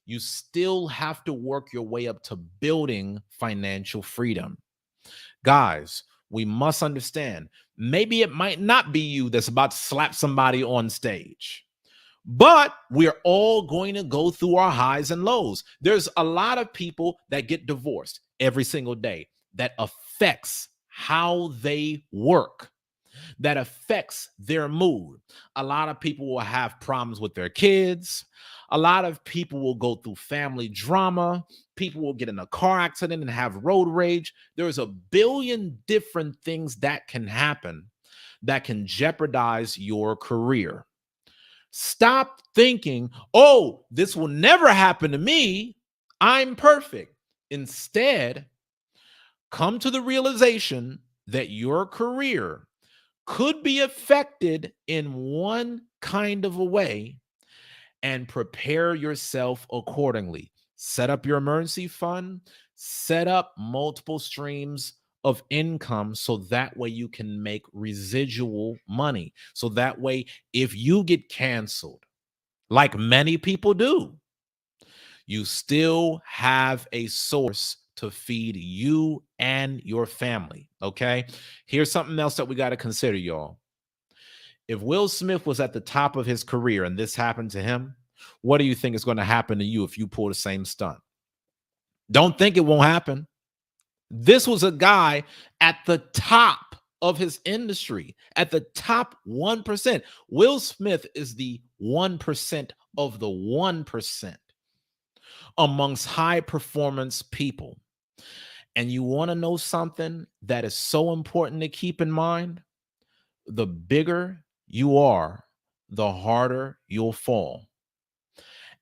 Speaker 1: You still have to work your way up to building financial freedom. Guys, we must understand, maybe it might not be you that's about to slap somebody on stage, but we're all going to go through our highs and lows. There's a lot of people that get divorced every single day. That affects how they work. That affects their mood. A lot of people will have problems with their kids. A lot of people will go through family drama. People will get in a car accident and have road rage. There's a billion different things that can happen that can jeopardize your career. Stop thinking, oh, this will never happen to me. I'm perfect. Instead, come to the realization that your career could be affected in one kind of a way, and prepare yourself accordingly. Set up your emergency fund, set up multiple streams of income so that way you can make residual money. So that way, if you get canceled, like many people do, You still have a source to feed you and your family. Okay. Here's something else that we got to consider, y'all. If Will Smith was at the top of his career and this happened to him, what do you think is going to happen to you if you pull the same stunt? Don't think it won't happen. This was a guy at the top of his industry, at the top 1%. Will Smith is the 1% of the 1% amongst high performance people. And you want to know something that is so important to keep in mind? The bigger you are, the harder you'll fall.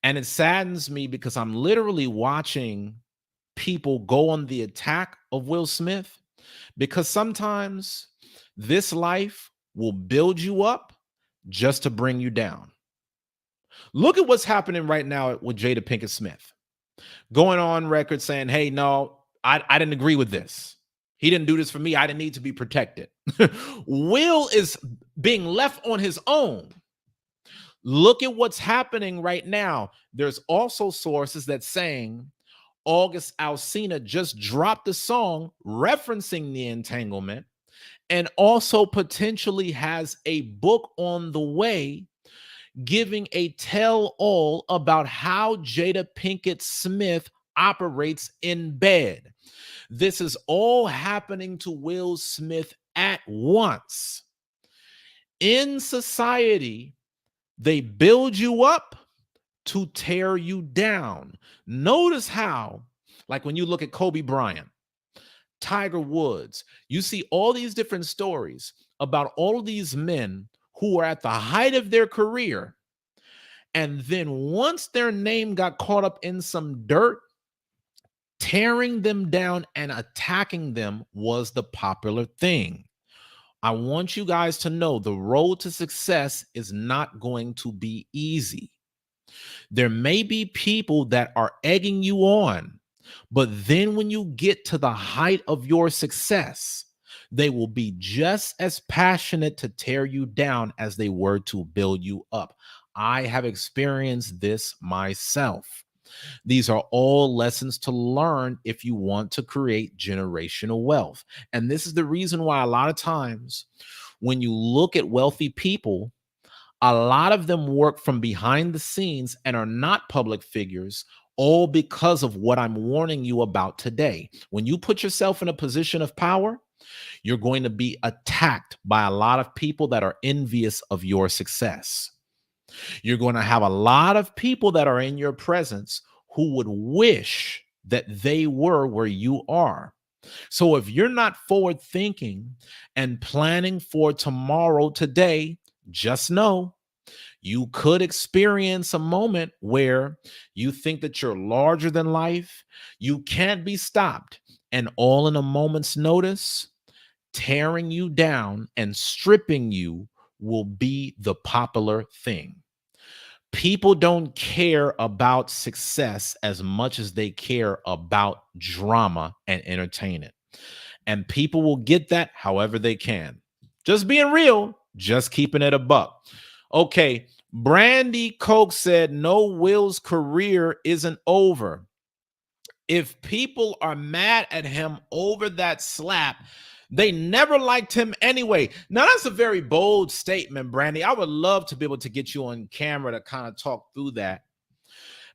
Speaker 1: And it saddens me because I'm literally watching people go on the attack of Will Smith, because sometimes this life will build you up just to bring you down. Look at what's happening right now with Jada Pinkett Smith, going on record saying, hey, no, I didn't agree with this. He didn't do this for me. I didn't need to be protected. Will is being left on his own. Look at what's happening right now. There's also sources that saying August Alsina just dropped a song referencing the entanglement and also potentially has a book on the way giving a tell-all about how Jada Pinkett Smith operates in bed. This is all happening to Will Smith at once. In society, they build you up to tear you down. Notice how, like when you look at Kobe Bryant, Tiger Woods, you see all these different stories about all of these men who are at the height of their career. And then once their name got caught up in some dirt, tearing them down and attacking them was the popular thing. I want you guys to know the road to success is not going to be easy. There may be people that are egging you on, but then when you get to the height of your success, they will be just as passionate to tear you down as they were to build you up. I have experienced this myself. These are all lessons to learn if you want to create generational wealth. And this is the reason why a lot of times when you look at wealthy people, a lot of them work from behind the scenes and are not public figures, all because of what I'm warning you about today. When you put yourself in a position of power, you're going to be attacked by a lot of people that are envious of your success. You're going to have a lot of people that are in your presence who would wish that they were where you are. So if you're not forward thinking and planning for tomorrow today, just know you could experience a moment where you think that you're larger than life, you can't be stopped, and all in a moment's notice, tearing you down and stripping you will be the popular thing. People don't care about success as much as they care about drama and entertainment. And people will get that however they can. Just being real, just keeping it a buck. Okay, Brandy Coke said, no, Will's career isn't over. If people are mad at him over that slap, they never liked him anyway. Now, that's a very bold statement, Brandy. I would love to be able to get you on camera to kind of talk through that,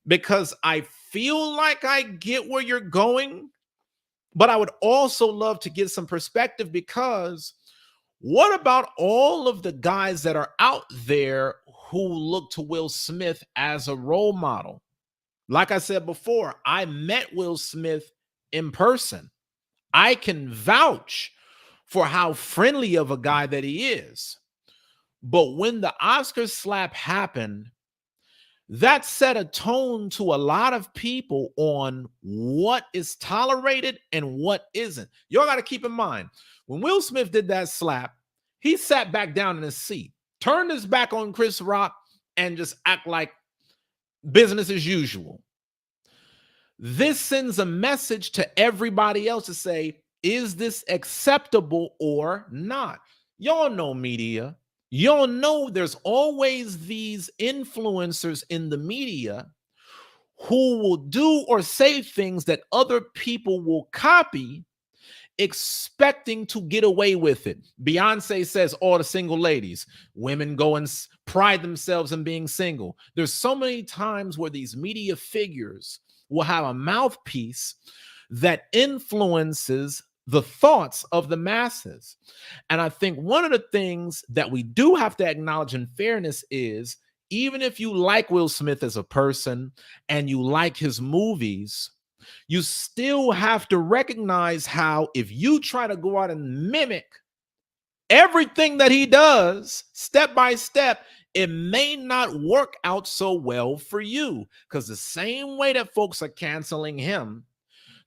Speaker 1: because I feel like I get where you're going, but I would also love to get some perspective, because what about all of the guys that are out there who look to Will Smith as a role model? Like I said before, I met Will Smith in person. I can vouch for how friendly of a guy that he is. But when the Oscar slap happened, that set a tone to a lot of people on what is tolerated and what isn't. Y'all got to keep in mind, when Will Smith did that slap, he sat back down in his seat, turned his back on Chris Rock, and just act like business as usual. This sends a message to everybody else to say, is this acceptable or not? Y'all know media. Y'all know there's always these influencers in the media who will do or say things that other people will copy, expecting to get away with it. Beyonce says, all the single ladies, women go and pride themselves in being single. There's so many times where these media figures will have a mouthpiece that influences the thoughts of the masses. And I think one of the things that we do have to acknowledge in fairness is, even if you like Will Smith as a person and you like his movies, you still have to recognize how, if you try to go out and mimic everything that he does step by step, it may not work out so well for you. Because the same way that folks are canceling him,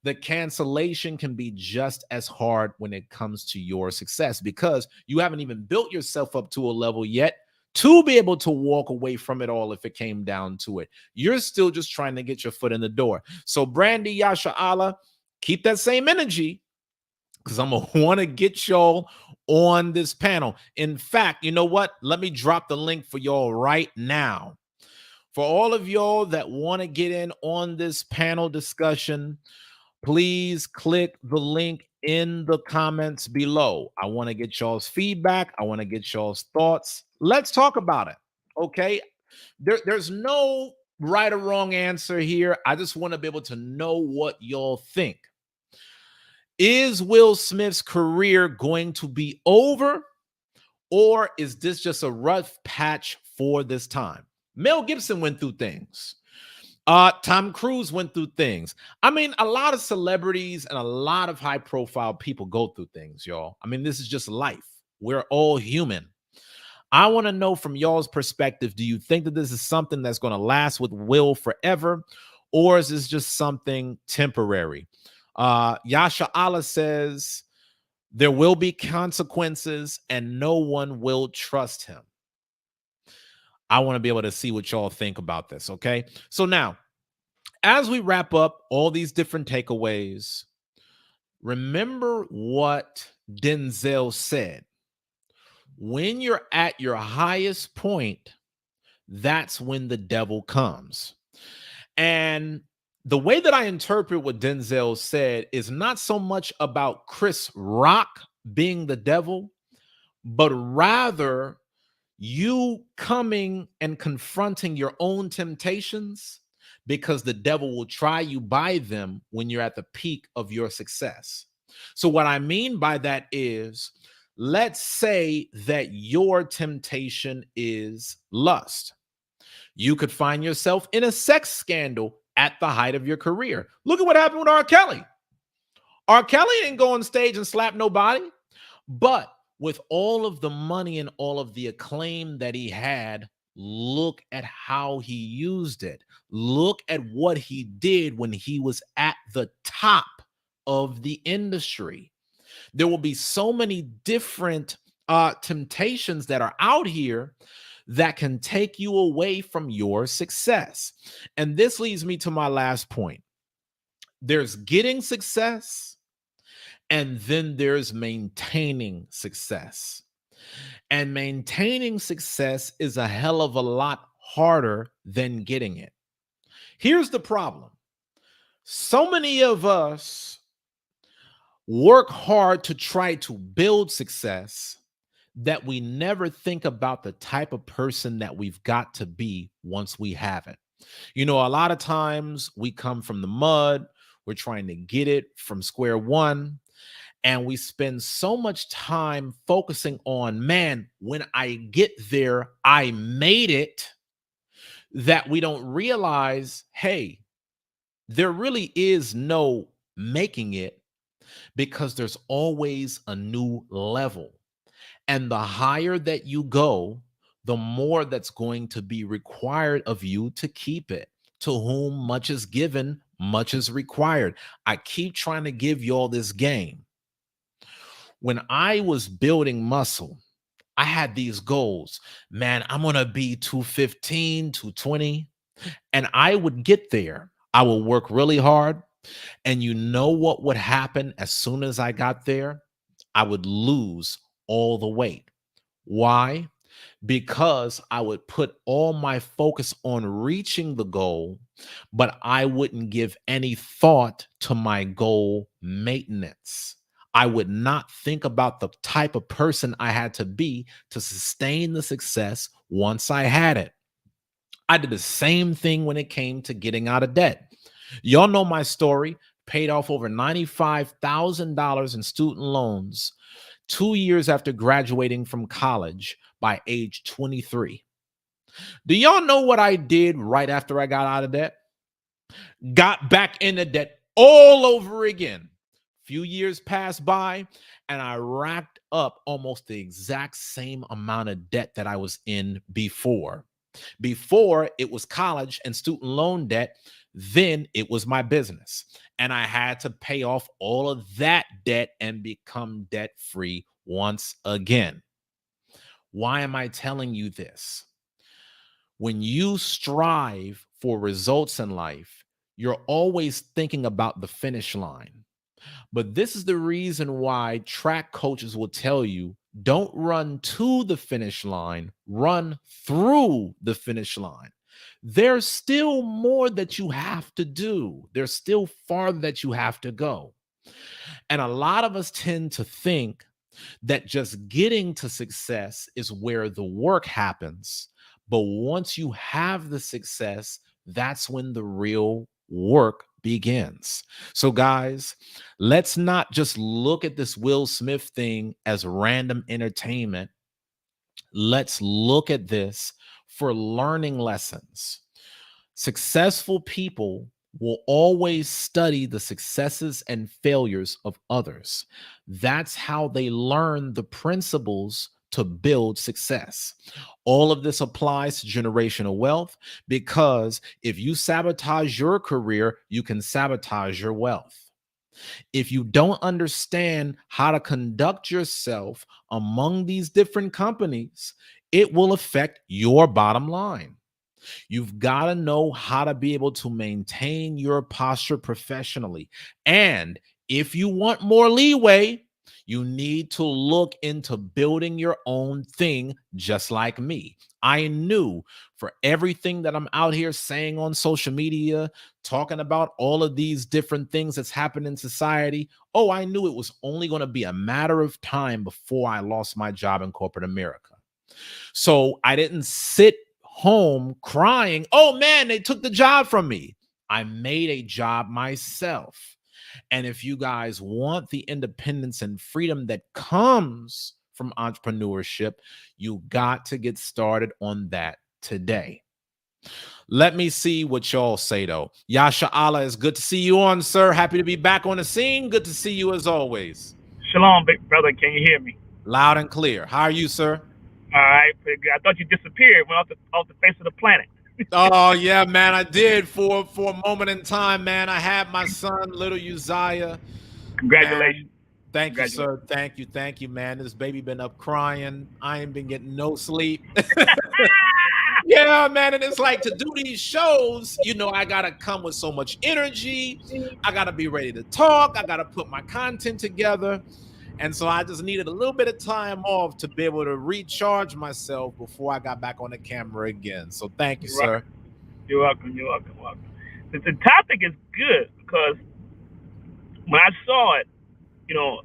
Speaker 1: the cancellation can be just as hard when it comes to your success, because you haven't even built yourself up to a level yet to be able to walk away from it all if it came down to it. You're still just trying to get your foot in the door. So Brandy, Yasha Allah, keep that same energy, because I'm going to want to get y'all on this panel. In fact, you know what? Let me drop the link for y'all right now. For all of y'all that want to get in on this panel discussion, please click the link in the comments below. I want to get y'all's feedback. I want to get y'all's thoughts. Let's talk about it. Okay. There's no right or wrong answer here. I just want to be able to know what y'all think. Is Will Smith's career going to be over, or is this just a rough patch for this time? Mel Gibson went through things. Tom Cruise went through things. I mean, a lot of celebrities and a lot of high profile people go through things, y'all. I mean, this is just life. We're all human. I want to know from y'all's perspective, do you think that this is something that's going to last with Will forever, or is this just something temporary? Yasha Allah says there will be consequences and no one will trust him. I want to be able to see what y'all think about this, okay? So now, as we wrap up all these different takeaways, remember what Denzel said. When you're at your highest point, that's when the devil comes. And the way that I interpret what Denzel said is not so much about Chris Rock being the devil, but rather you coming and confronting your own temptations, because the devil will try you by them when you're at the peak of your success. So what I mean by that is, let's say that your temptation is lust. You could find yourself in a sex scandal at the height of your career. Look at what happened with R. Kelly. R. Kelly didn't go on stage and slap nobody, but with all of the money and all of the acclaim that he had, look at how he used it. Look at what he did when he was at the top of the industry. There will be so many different temptations that are out here that can take you away from your success. And this leads me to my last point. There's getting success, and then there's maintaining success. And maintaining success is a hell of a lot harder than getting it. Here's the problem. So many of us work hard to try to build success that we never think about the type of person that we've got to be once we have it. You know, a lot of times we come from the mud, we're trying to get it from square one, and we spend so much time focusing on, man, when I get there, I made it, that we don't realize, hey, there really is no making it, because there's always a new level. And the higher that you go, the more that's going to be required of you to keep it. To whom much is given, much is required. I keep trying to give you all this game. When I was building muscle, I had these goals. Man, I'm going to be 215, 220. And I would get there. I would work really hard. And you know what would happen as soon as I got there? I would lose all the weight. Why? because I would put all my focus on reaching the goal, but I wouldn't give any thought to my goal maintenance. I would not think about the type of person I had to be to sustain the success once I had it. I did the same thing when it came to getting out of debt. Y'all know my story. Paid off over $95,000 in student loans 2 years after graduating from college by age 23. Do y'all know what I did right after I got out of debt? Got back into debt all over again. Few years passed by and I racked up almost the exact same amount of debt that I was in before. Before it was college and student loan debt, then it was my business. And I had to pay off all of that debt and become debt free once again. Why am I telling you this? When you strive for results in life, you're always thinking about the finish line. But this is the reason why track coaches will tell you don't run to the finish line, run through the finish line. There's still more that you have to do. There's still farther that you have to go. And a lot of us tend to think that just getting to success is where the work happens. But once you have the success, that's when the real work begins. So, guys, let's not just look at this Will Smith thing as random entertainment. Let's look at this for learning lessons. Successful people will always study the successes and failures of others. That's how they learn the principles to build success. All of this applies to generational wealth because if you sabotage your career, you can sabotage your wealth. If you don't understand how to conduct yourself among these different companies, it will affect your bottom line. You've got to know how to be able to maintain your posture professionally. And if you want more leeway, you need to look into building your own thing, just like me. I knew for everything that I'm out here saying on social media, talking about all of these different things that's happened in society. Oh, I knew it was only going to be a matter of time before I lost my job in corporate America. So I didn't sit home crying, oh man, they took the job from me. I made a job myself. And if you guys want the independence and freedom that comes from entrepreneurship, you got to get started on that today. Let me see what y'all say though. Yasha Allah, it's good to see you on, sir. Happy to be back on the scene. Good to see you as always.
Speaker 3: Shalom, big brother. Can you hear me?
Speaker 1: Loud and clear. How are you, sir?
Speaker 3: All right, pretty good. I thought you disappeared, went off the face of the planet.
Speaker 1: Oh yeah, man, I did for a moment in time, man. I had my son, little Uzziah.
Speaker 3: Congratulations.
Speaker 1: Man, thank you, sir. Thank you, man. This baby been up crying. I ain't been getting no sleep. Yeah, man. And it's like to do these shows, you know, I gotta come with so much energy. I gotta be ready to talk. I gotta put my content together. And so I just needed a little bit of time off to be able to recharge myself before I got back on the camera again. So thank you, sir.
Speaker 3: You're welcome. You're welcome. The topic is good because when I saw it, you know,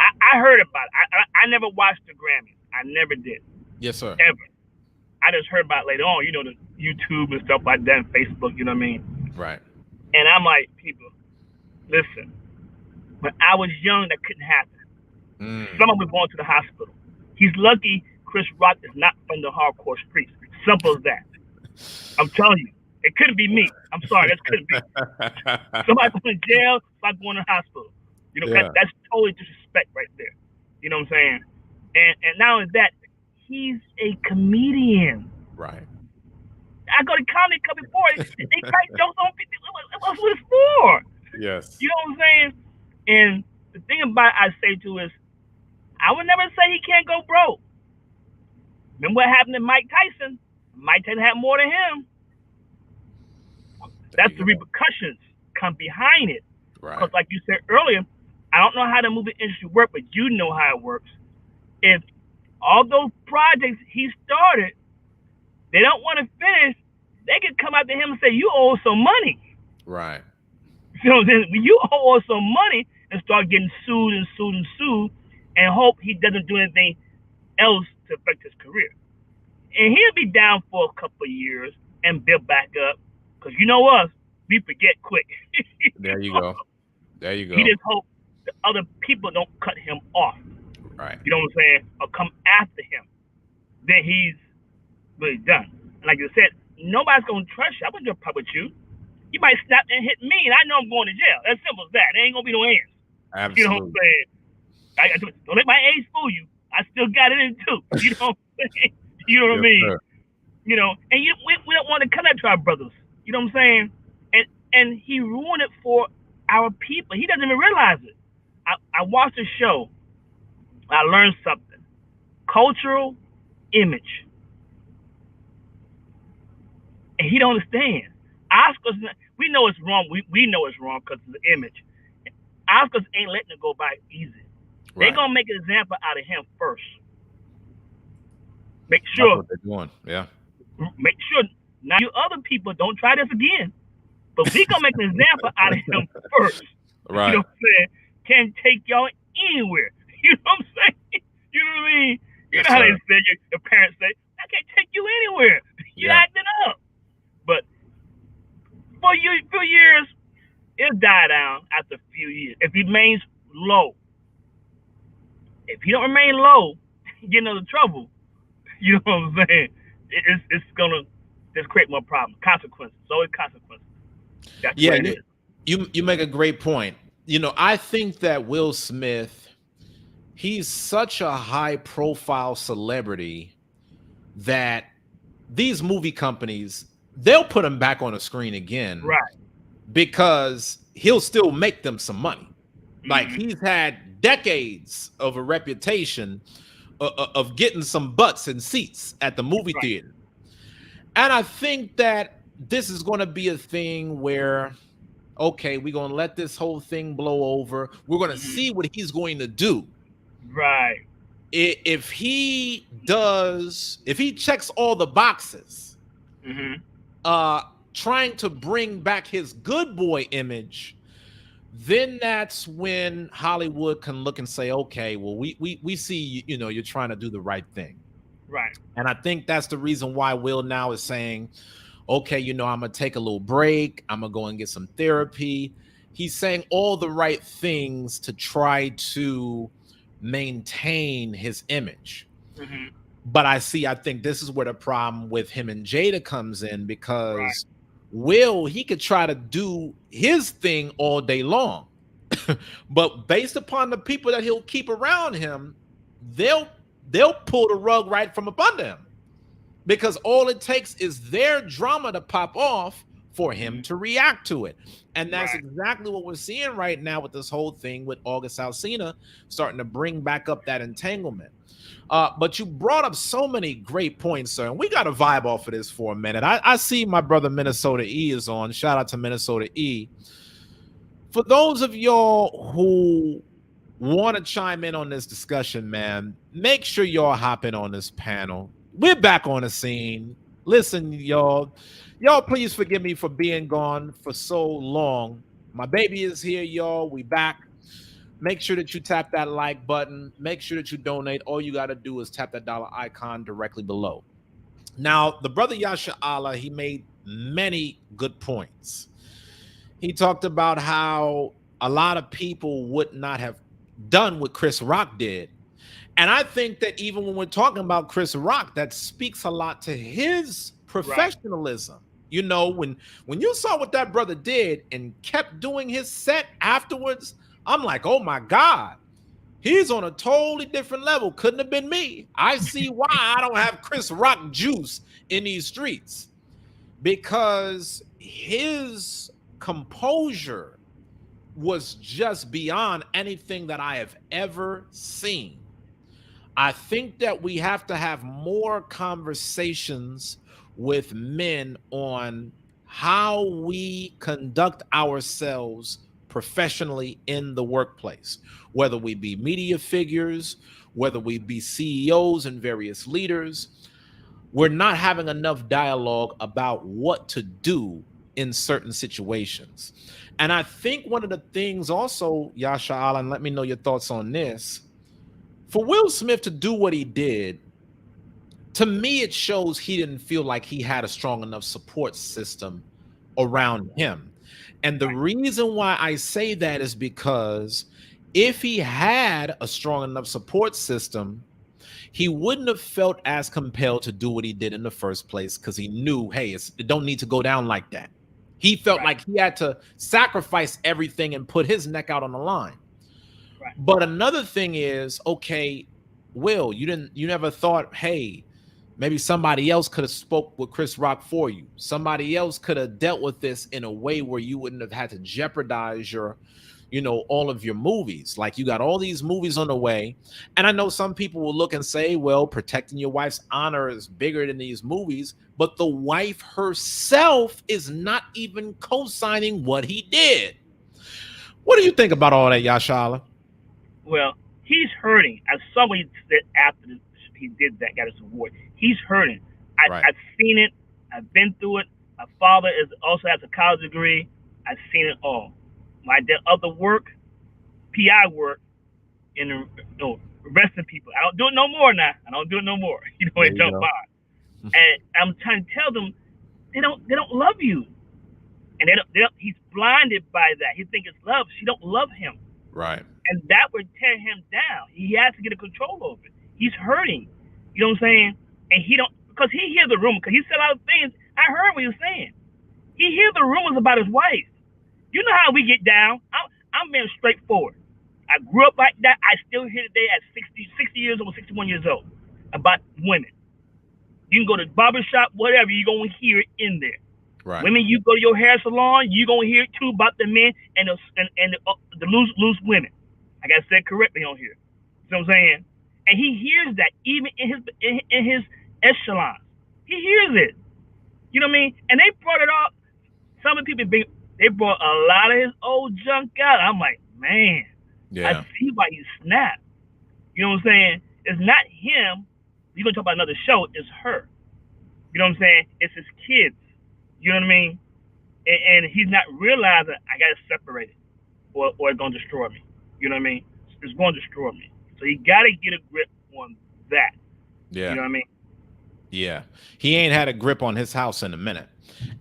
Speaker 3: I heard about it. I never watched the Grammys. I never did.
Speaker 1: Yes, sir.
Speaker 3: Ever. I just heard about it later on, you know, the YouTube and stuff like that and Facebook, you know what I mean?
Speaker 1: Right.
Speaker 3: And I'm like, people, listen, when I was young, that couldn't happen. Someone was going to the hospital. He's lucky Chris Rock is not from the hardcore streets. Simple as that. I'm telling you, it couldn't be me. I'm sorry, that couldn't be. Somebody going to jail, somebody going to the hospital. You know, yeah. That's totally disrespect right there. You know what I'm saying? And not only that, he's a comedian.
Speaker 1: Right.
Speaker 3: I go to comedy club before. They crack jokes on people. What's what it's for?
Speaker 1: Yes.
Speaker 3: You know what I'm saying? And the thing about it I say too is, I would never say he can't go broke. Remember what happened to Mike Tyson? Mike Tyson had more than him. That's the repercussions come behind it.
Speaker 1: Right.
Speaker 3: Because like you said earlier, I don't know how the movie industry works, but you know how it works. If all those projects he started, they don't want to finish. They can come out to him and say, "You owe us some money."
Speaker 1: Right.
Speaker 3: You know what I'm saying? You owe us some money, and start getting sued and sued and sued, and hope he doesn't do anything else to affect his career. And he'll be down for a couple of years and build back up, because you know us, we forget quick.
Speaker 1: There you go. There you go.
Speaker 3: He just hope the other people don't cut him off.
Speaker 1: Right.
Speaker 3: You know what I'm saying? Or come after him. Then he's really done. And like I said, nobody's gonna trust you. I wouldn't pop with you. You might snap and hit me, and I know I'm going to jail. As simple as that. There ain't gonna be no hands.
Speaker 1: Absolutely.
Speaker 3: You know what I'm saying? Don't let my age fool you. I still got it in too. You know what I'm saying? You know what I mean?
Speaker 1: Sir.
Speaker 3: You know, and we don't want to come at our brothers. You know what I'm saying? And he ruined it for our people. He doesn't even realize it. I watched a show. I learned something. Cultural image. And he don't understand. Oscars, we know it's wrong. We know it's wrong because of the image. Oscars ain't letting it go by easy. They're going to make an example out of him first. Make sure.
Speaker 1: That's what they're doing. Yeah.
Speaker 3: Make sure now you other people don't try this again. But we going to make an example out of him first.
Speaker 1: Right.
Speaker 3: You know what I'm saying? Can't take y'all anywhere. You know what I'm saying? You know what I mean? You know how they say, your parents say, I can't take you anywhere. You're acting up. But for a few years, it'll die down after a few years. If he remains low. If he don't remain low, get into trouble. You know what I'm saying? It's going to just create more problems. Consequences. It's always consequences. That's what it is.
Speaker 1: You make a great point. You know, I think that Will Smith, he's such a high profile celebrity that these movie companies, they'll put him back on the screen again.
Speaker 3: Right.
Speaker 1: Because he'll still make them some money. Like he's had decades of a reputation of getting some butts and seats at the movie theater. And I think that this is going to be a thing where, okay, we're going to let this whole thing blow over. We're going to see what he's going to do.
Speaker 3: Right.
Speaker 1: If he checks all the boxes, trying to bring back his good boy image, then that's when Hollywood can look and say, okay, well, we see, you know, you're trying to do the right thing.
Speaker 3: Right.
Speaker 1: And I think that's the reason why Will now is saying, okay, you know, I'm going to take a little break. I'm going to go and get some therapy. He's saying all the right things to try to maintain his image. But I think this is where the problem with him and Jada comes in, because Will, he could try to do his thing all day long, but based upon the people that he'll keep around him, they'll pull the rug right from up under him, because all it takes is their drama to pop off for him to react to it. And that's exactly what we're seeing right now with this whole thing with August Alsina starting to bring back up that entanglement. But you brought up so many great points, sir, and we got to vibe off of this for a minute. I see my brother Minnesota E is on. Shout out to Minnesota E. For those of y'all who want to chime in on this discussion, man, make sure y'all hop in on this panel. We're back on the scene. Listen, y'all please forgive me for being gone for so long. My baby is here, y'all. We back. Make sure that you tap that like button. Make sure that you donate. All you got to do is tap that dollar icon directly below. Now, the brother Yasha Allah, he made many good points. He talked about how a lot of people would not have done what Chris Rock did. And I think that even when we're talking about Chris Rock, that speaks a lot to his professionalism. You know, when you saw what that brother did and kept doing his set afterwards, I'm like, oh my God, he's on a totally different level. Couldn't have been me. I see why I don't have Chris Rock juice in these streets, because his composure was just beyond anything that I have ever seen. I think that we have to have more conversations with men on how we conduct ourselves professionally in the workplace, whether we be media figures, whether we be CEOs and various leaders. We're not having enough dialogue about what to do in certain situations. And I think one of the things also, Yasha Allen, let me know your thoughts on this. For Will Smith to do what he did, to me, it shows he didn't feel like he had a strong enough support system around him. And the reason why I say that is because if he had a strong enough support system, he wouldn't have felt as compelled to do what he did in the first place, because he knew, hey, it don't need to go down like that. He felt like he had to sacrifice everything and put his neck out on the line. Right. But another thing is, okay, Will, you never thought, hey, maybe somebody else could have spoke with Chris Rock for you. Somebody else could have dealt with this in a way where you wouldn't have had to jeopardize your, all of your movies. Like, you got all these movies on the way. And I know some people will look and say, well, protecting your wife's honor is bigger than these movies. But the wife herself is not even co-signing what he did. What do you think about all that, Yashala?
Speaker 3: Well, he's hurting. As somebody said after he did that, got his award, he's hurting. I've seen it. I've been through it. My father also has a college degree. I've seen it all. I did other work, PI work, in arresting people. I don't do it no more now. I don't do it no more. And jump by. And I'm trying to tell them they don't love you, and he's blinded by that. He thinks it's love. She don't love him.
Speaker 1: Right.
Speaker 3: And that would tear him down. He has to get a control over it. He's hurting. You know what I'm saying? And he don't, because he hears the rumor, because he said a lot of things. I heard what he was saying. He hears the rumors about his wife. You know how we get down. I'm being straightforward. I grew up like that. I still hear today at 60 years old, 61 years old, about women. You can go to the barbershop, whatever, you're going to hear it in there. Right. Women, you go to your hair salon, you're going to hear it too about the men and the loose women. I got to say it correctly on here. You know what I'm saying? And he hears that even in his echelons. He hears it. You know what I mean? And they brought it up. Some of the people, they brought a lot of his old junk out. I'm like, man, I see why he snapped. You know what I'm saying? It's not him. You're going to talk about another show. It's her. You know what I'm saying? It's his kids. You know what I mean? And he's not realizing I got to separate it or it's going to destroy me. You know what I mean? It's going to destroy me. So you got to get a grip on that. Yeah. You know what I mean?
Speaker 1: Yeah. He ain't had a grip on his house in a minute.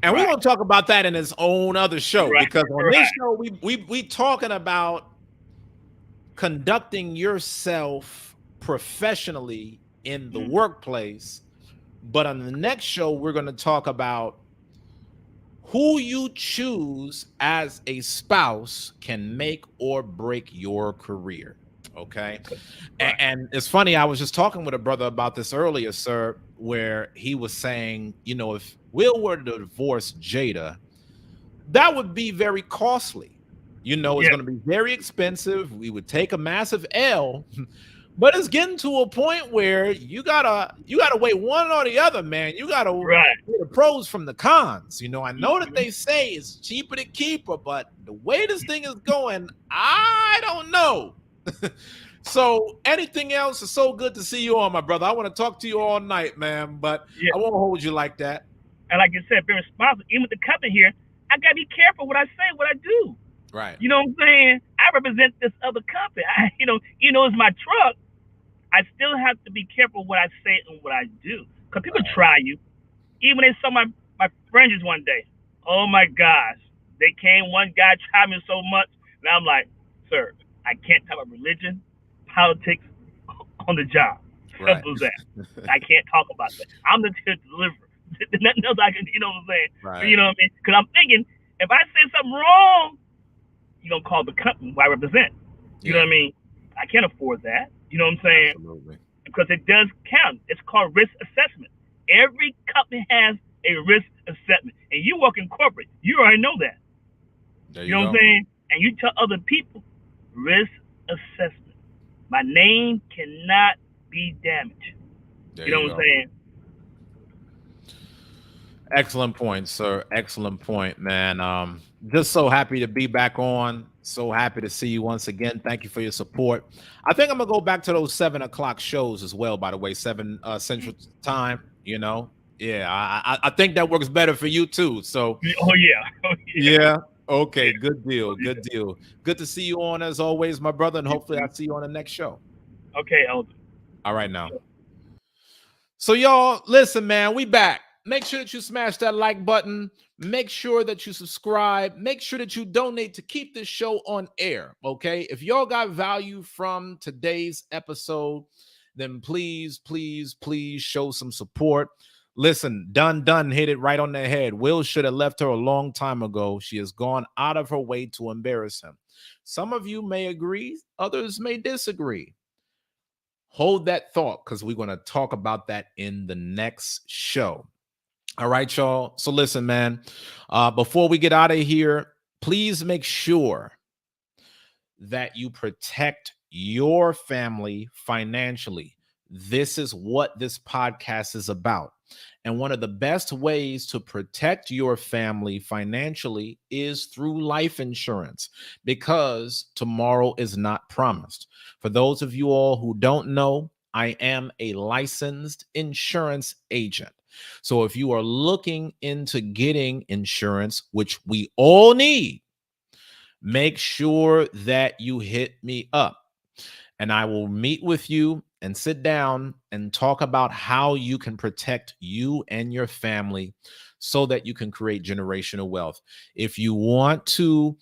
Speaker 1: And we're going to talk about that in his own other show, because on this show, we talking about conducting yourself professionally in the workplace. But on the next show, we're going to talk about who you choose as a spouse can make or break your career. Okay. And it's funny, I was just talking with a brother about this earlier, sir, where he was saying, if Will were to divorce Jada, that would be very costly. It's going to be very expensive. We would take a massive L. But it's getting to a point where you gotta weigh one or the other, man. You gotta weigh the pros from the cons. I know that they say it's cheaper to keep her, but the way this thing is going, I don't know. So anything else is so good to see you on, my brother. I want to talk to you all night, man, but I won't hold you like that.
Speaker 3: And like you said, being responsible, even with the company here, I gotta be careful what I say, what I do.
Speaker 1: Right.
Speaker 3: You know what I'm saying? I represent this other company. It's my truck. I still have to be careful what I say and what I do. Because people try you. Even they saw my friends one day. Oh, my gosh. They came, one guy tried me so much. And I'm like, sir, I can't talk about religion, politics on the job. Simple as that. I can't talk about that. I'm the deliverer. Nothing else I can, you know what I'm saying? Right. You know what I mean? Because I'm thinking, if I say something wrong, you're going to call the company who I represent. You know what I mean? I can't afford that. You know what I'm saying?
Speaker 1: Absolutely.
Speaker 3: Because it does count. It's called risk assessment. Every company has a risk assessment. And you work in corporate, you already know that. You know what I'm saying? And you tell other people, risk assessment. My name cannot be damaged. You know what I'm saying?
Speaker 1: Excellent point, sir. Excellent point, man. Just so happy to be back on. So happy to see you once again. Thank you for your support. I think I'm gonna go back to those 7 o'clock shows as well. By the way, 7 Central Time. Yeah. I think that works better for you too. So
Speaker 3: Oh yeah. Oh yeah.
Speaker 1: yeah. Okay.
Speaker 3: Yeah.
Speaker 1: Good deal. Good deal. Good to see you on as always, my brother, and hopefully I'll see you on the next show.
Speaker 3: Okay, Elder.
Speaker 1: All right now. So y'all, listen, man, we back. Make sure that you smash that like button. Make sure that you subscribe. Make sure that you donate to keep this show on air, okay? If y'all got value from today's episode, then please, please, please show some support. Listen, Dun hit it right on the head. Will should have left her a long time ago. She has gone out of her way to embarrass him. Some of you may agree, others may disagree. Hold that thought because we're going to talk about that in the next show. All right, y'all. So listen, man, before we get out of here, please make sure that you protect your family financially. This is what this podcast is about. And one of the best ways to protect your family financially is through life insurance, because tomorrow is not promised. For those of you all who don't know, I am a licensed insurance agent. So if you are looking into getting insurance, which we all need, make sure that you hit me up and I will meet with you and sit down and talk about how you can protect you and your family so that you can create generational wealth. If you want to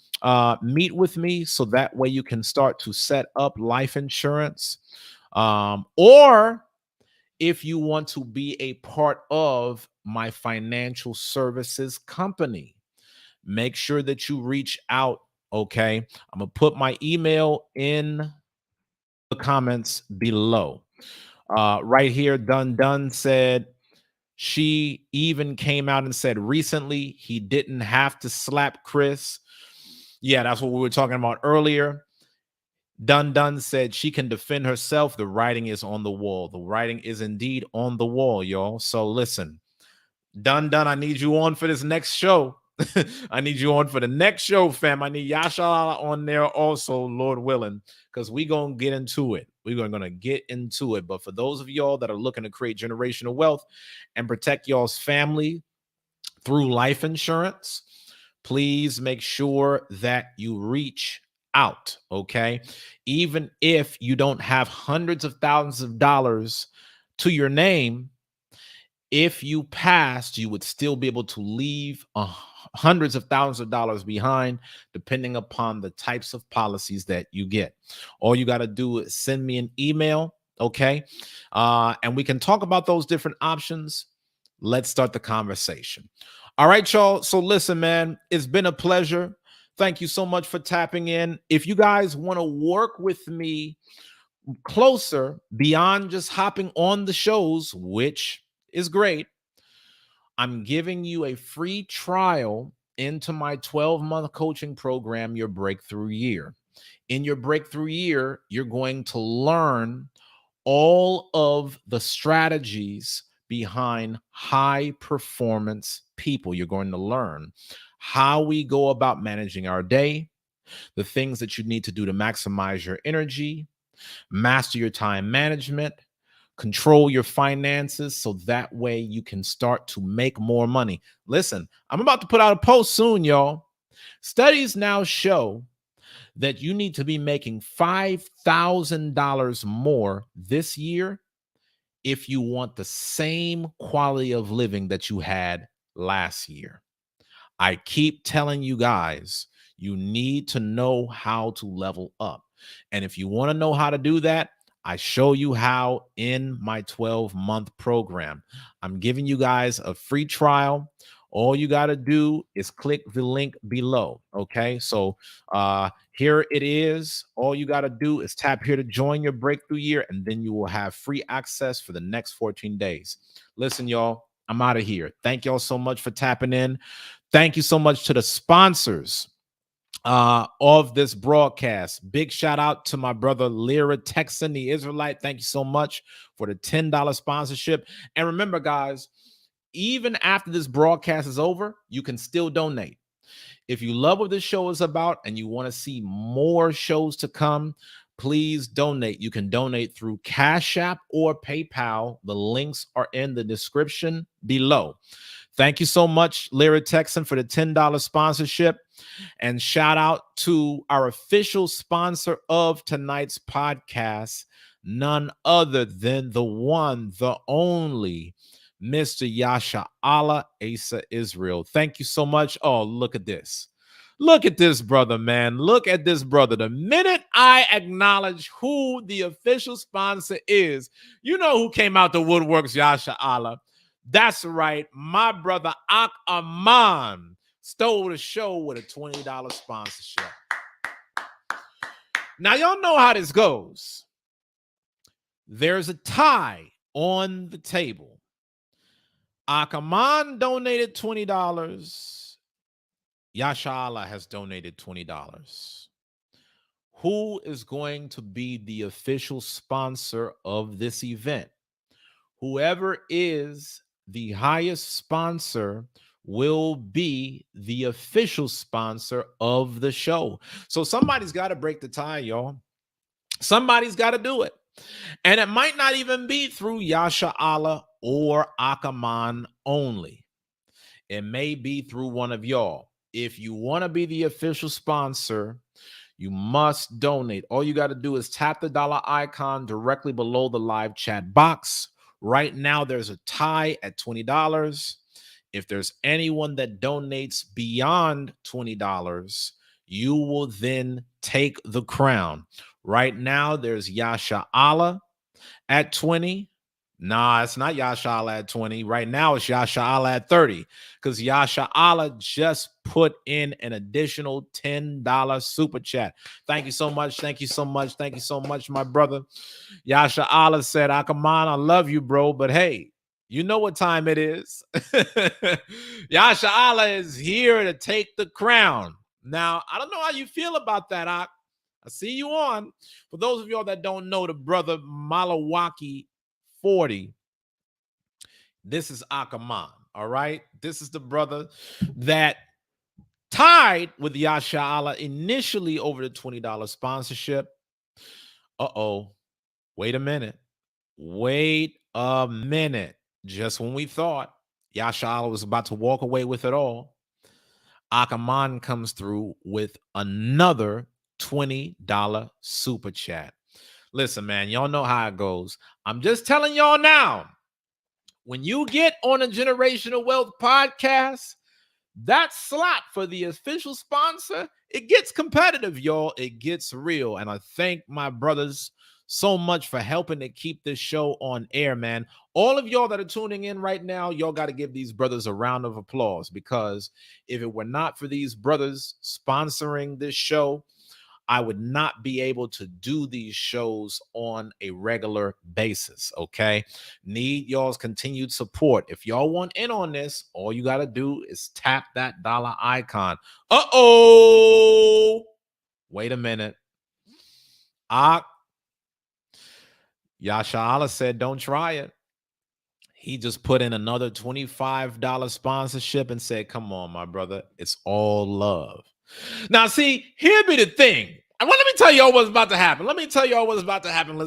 Speaker 1: meet with me so that way you can start to set up life insurance, or if you want to be a part of my financial services company, make sure that you reach out. Okay. I'm going to put my email in the comments below. Right here, Dun said she even came out and said recently he didn't have to slap Chris. Yeah, that's what we were talking about earlier. Dun said she can defend herself. The writing is on the wall. The writing is indeed on the wall, y'all. So listen, Dun, I need you on for this next show. I need you on for the next show, fam. I need Yasha on there also, Lord willing, because we're going to get into it. We're going to get into it. But for those of y'all that are looking to create generational wealth and protect y'all's family through life insurance, please make sure that you reach out, okay? Even if you don't have hundreds of thousands of dollars to your name, if you passed, you would still be able to leave hundreds of thousands of dollars behind, depending upon the types of policies that you get. All you got to do is send me an email, okay? And we can talk about those different options. Let's start the conversation. All right, y'all. So listen, man, it's been a pleasure. Thank you so much for tapping in. If you guys want to work with me closer beyond just hopping on the shows, which is great, I'm giving you a free trial into my 12-month coaching program, Your Breakthrough Year. In your breakthrough year, you're going to learn all of the strategies behind high performance people. You're going to learn how we go about managing our day, the things that you need to do to maximize your energy, master your time management, control your finances so that way you can start to make more money. Listen, I'm about to put out a post soon, y'all. Studies now show that you need to be making $5,000 more this year if you want the same quality of living that you had last year. I keep telling you guys, you need to know how to level up. And if you want to know how to do that, I show you how in my 12-month program. I'm giving you guys a free trial. All you got to do is click the link below. Okay, so here it is. All you got to do is tap here to join your breakthrough year, and then you will have free access for the next 14 days. Listen, y'all, I'm out of here. Thank y'all so much for tapping in. Thank you so much to the sponsors of this broadcast. Big shout out to my brother Lyra Texan, the Israelite. Thank you so much for the $10 sponsorship. And remember, guys, even after this broadcast is over, you can still donate. If you love what this show is about and you want to see more shows to come, please donate. You can donate through Cash App or PayPal. The links are in the description below. Thank you so much, Lyric Texan, for the $10 sponsorship. And shout out to our official sponsor of tonight's podcast, none other than the one, the only, Mr. Uzziah Israel. Thank you so much. Oh, look at this. Look at this brother, man. Look at this brother. The minute I acknowledge who the official sponsor is, you know who came out the woodworks, Uzziah. That's right. My brother Ak Aman stole the show with a $20 sponsorship. Now, y'all know how this goes. There's a tie on the table. Ak Aman donated $20. Uzziah has donated $20. Who is going to be the official sponsor of this event? Whoever is the highest sponsor will be the official sponsor of the show. So somebody's got to break the tie, y'all. Somebody's got to do it. And it might not even be through Uzziah or Ak Aman only. It may be through one of y'all. If you want to be the official sponsor, you must donate. All you got to do is tap the dollar icon directly below the live chat box. Right now, there's a tie at $20. If there's anyone that donates beyond $20, you will then take the crown. Right now, there's Uzziah at 20. Nah, it's not Uzziah at 20. Right now, it's Uzziah at 30 because Uzziah just put in an additional $10 super chat. Thank you so much. Thank you so much. Thank you so much, my brother. Uzziah said, Ak Aman, I love you, bro, but hey, you know what time it is. Uzziah is here to take the crown. Now, I don't know how you feel about that, Ak. I see you on. For those of y'all that don't know, the brother Malawaki 40, this is Ak Aman, all right? This is the brother that tied with Uzziah initially over the $20 sponsorship. Uh-oh. Wait a minute. Wait a minute. Just when we thought Uzziah was about to walk away with it all, Ak Aman comes through with another $20 super chat. Listen, man, y'all know how it goes. I'm just telling y'all now, when you get on a Generational Wealth podcast, that slot for the official sponsor, it gets competitive, y'all. It gets real. And I thank my brothers so much for helping to keep this show on air, man. All of y'all that are tuning in right now, y'all got to give these brothers a round of applause, because if it were not for these brothers sponsoring this show, I would not be able to do these shows on a regular basis, okay? Need y'all's continued support. If y'all want in on this, all you got to do is tap that dollar icon. Uh-oh! Wait a minute. Uzziah said, don't try it. He just put in another $25 sponsorship and said, come on, my brother, it's all love. Now, see, here be the thing. Let me tell y'all what's about to happen. Let me tell y'all what's about to happen.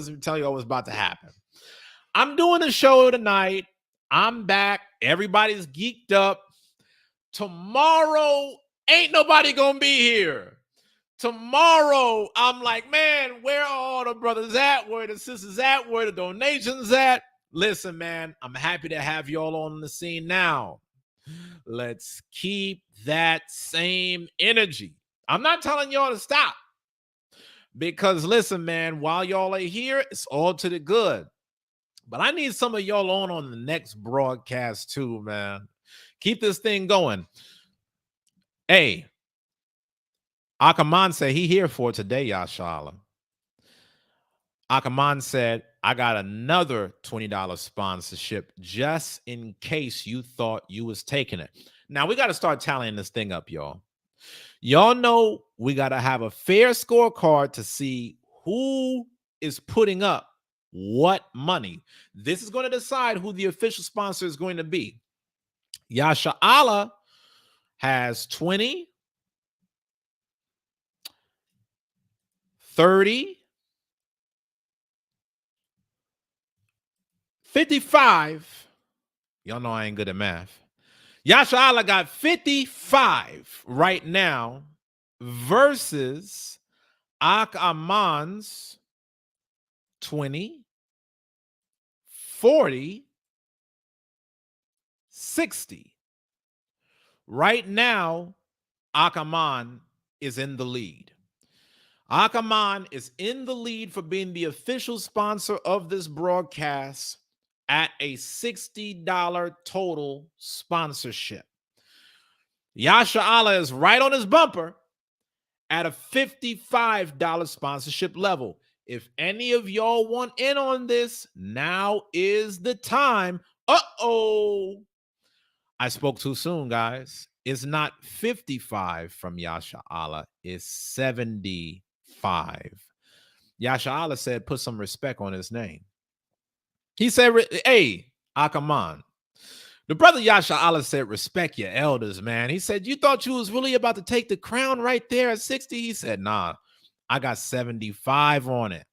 Speaker 1: I'm doing a show tonight. I'm back. Everybody's geeked up. Tomorrow, ain't nobody gonna be here. Tomorrow, I'm like, man, where are all the brothers at? Where the sisters at? Where the donations at? Listen, man, I'm happy to have y'all on the scene now. Let's keep that same energy. I'm not telling y'all to stop, because listen, man, while y'all are here, it's all to the good. But I need some of y'all on the next broadcast too, man. Keep this thing going. Hey, Ak Aman said he here for today, Uzziah. Ak Aman said, I got another $20 sponsorship just in case you thought you was taking it. Now, we got to start tallying this thing up, y'all. Y'all know we got to have a fair scorecard to see who is putting up what money. This is going to decide who the official sponsor is going to be. Yasha Allah has 20, 30, 55. Y'all know I ain't good at math. Yasha Allah got 55 right now versus Ak Aman's 20, 40, 60. Right now, Ak Aman is in the lead. Ak Aman is in the lead for being the official sponsor of this broadcast at a $60 total sponsorship. Yasha Allah is right on his bumper at a $55 sponsorship level. If any of y'all want in on this, now is the time. Uh-oh. I spoke too soon, guys. It's not 55 from Yasha Allah. It's 75. Yasha Allah said, put some respect on his name. He said, hey, Akaman. The brother Yasha Allah said, respect your elders, man. He said, you thought you was really about to take the crown right there at 60? He said, nah, I got 75 on it.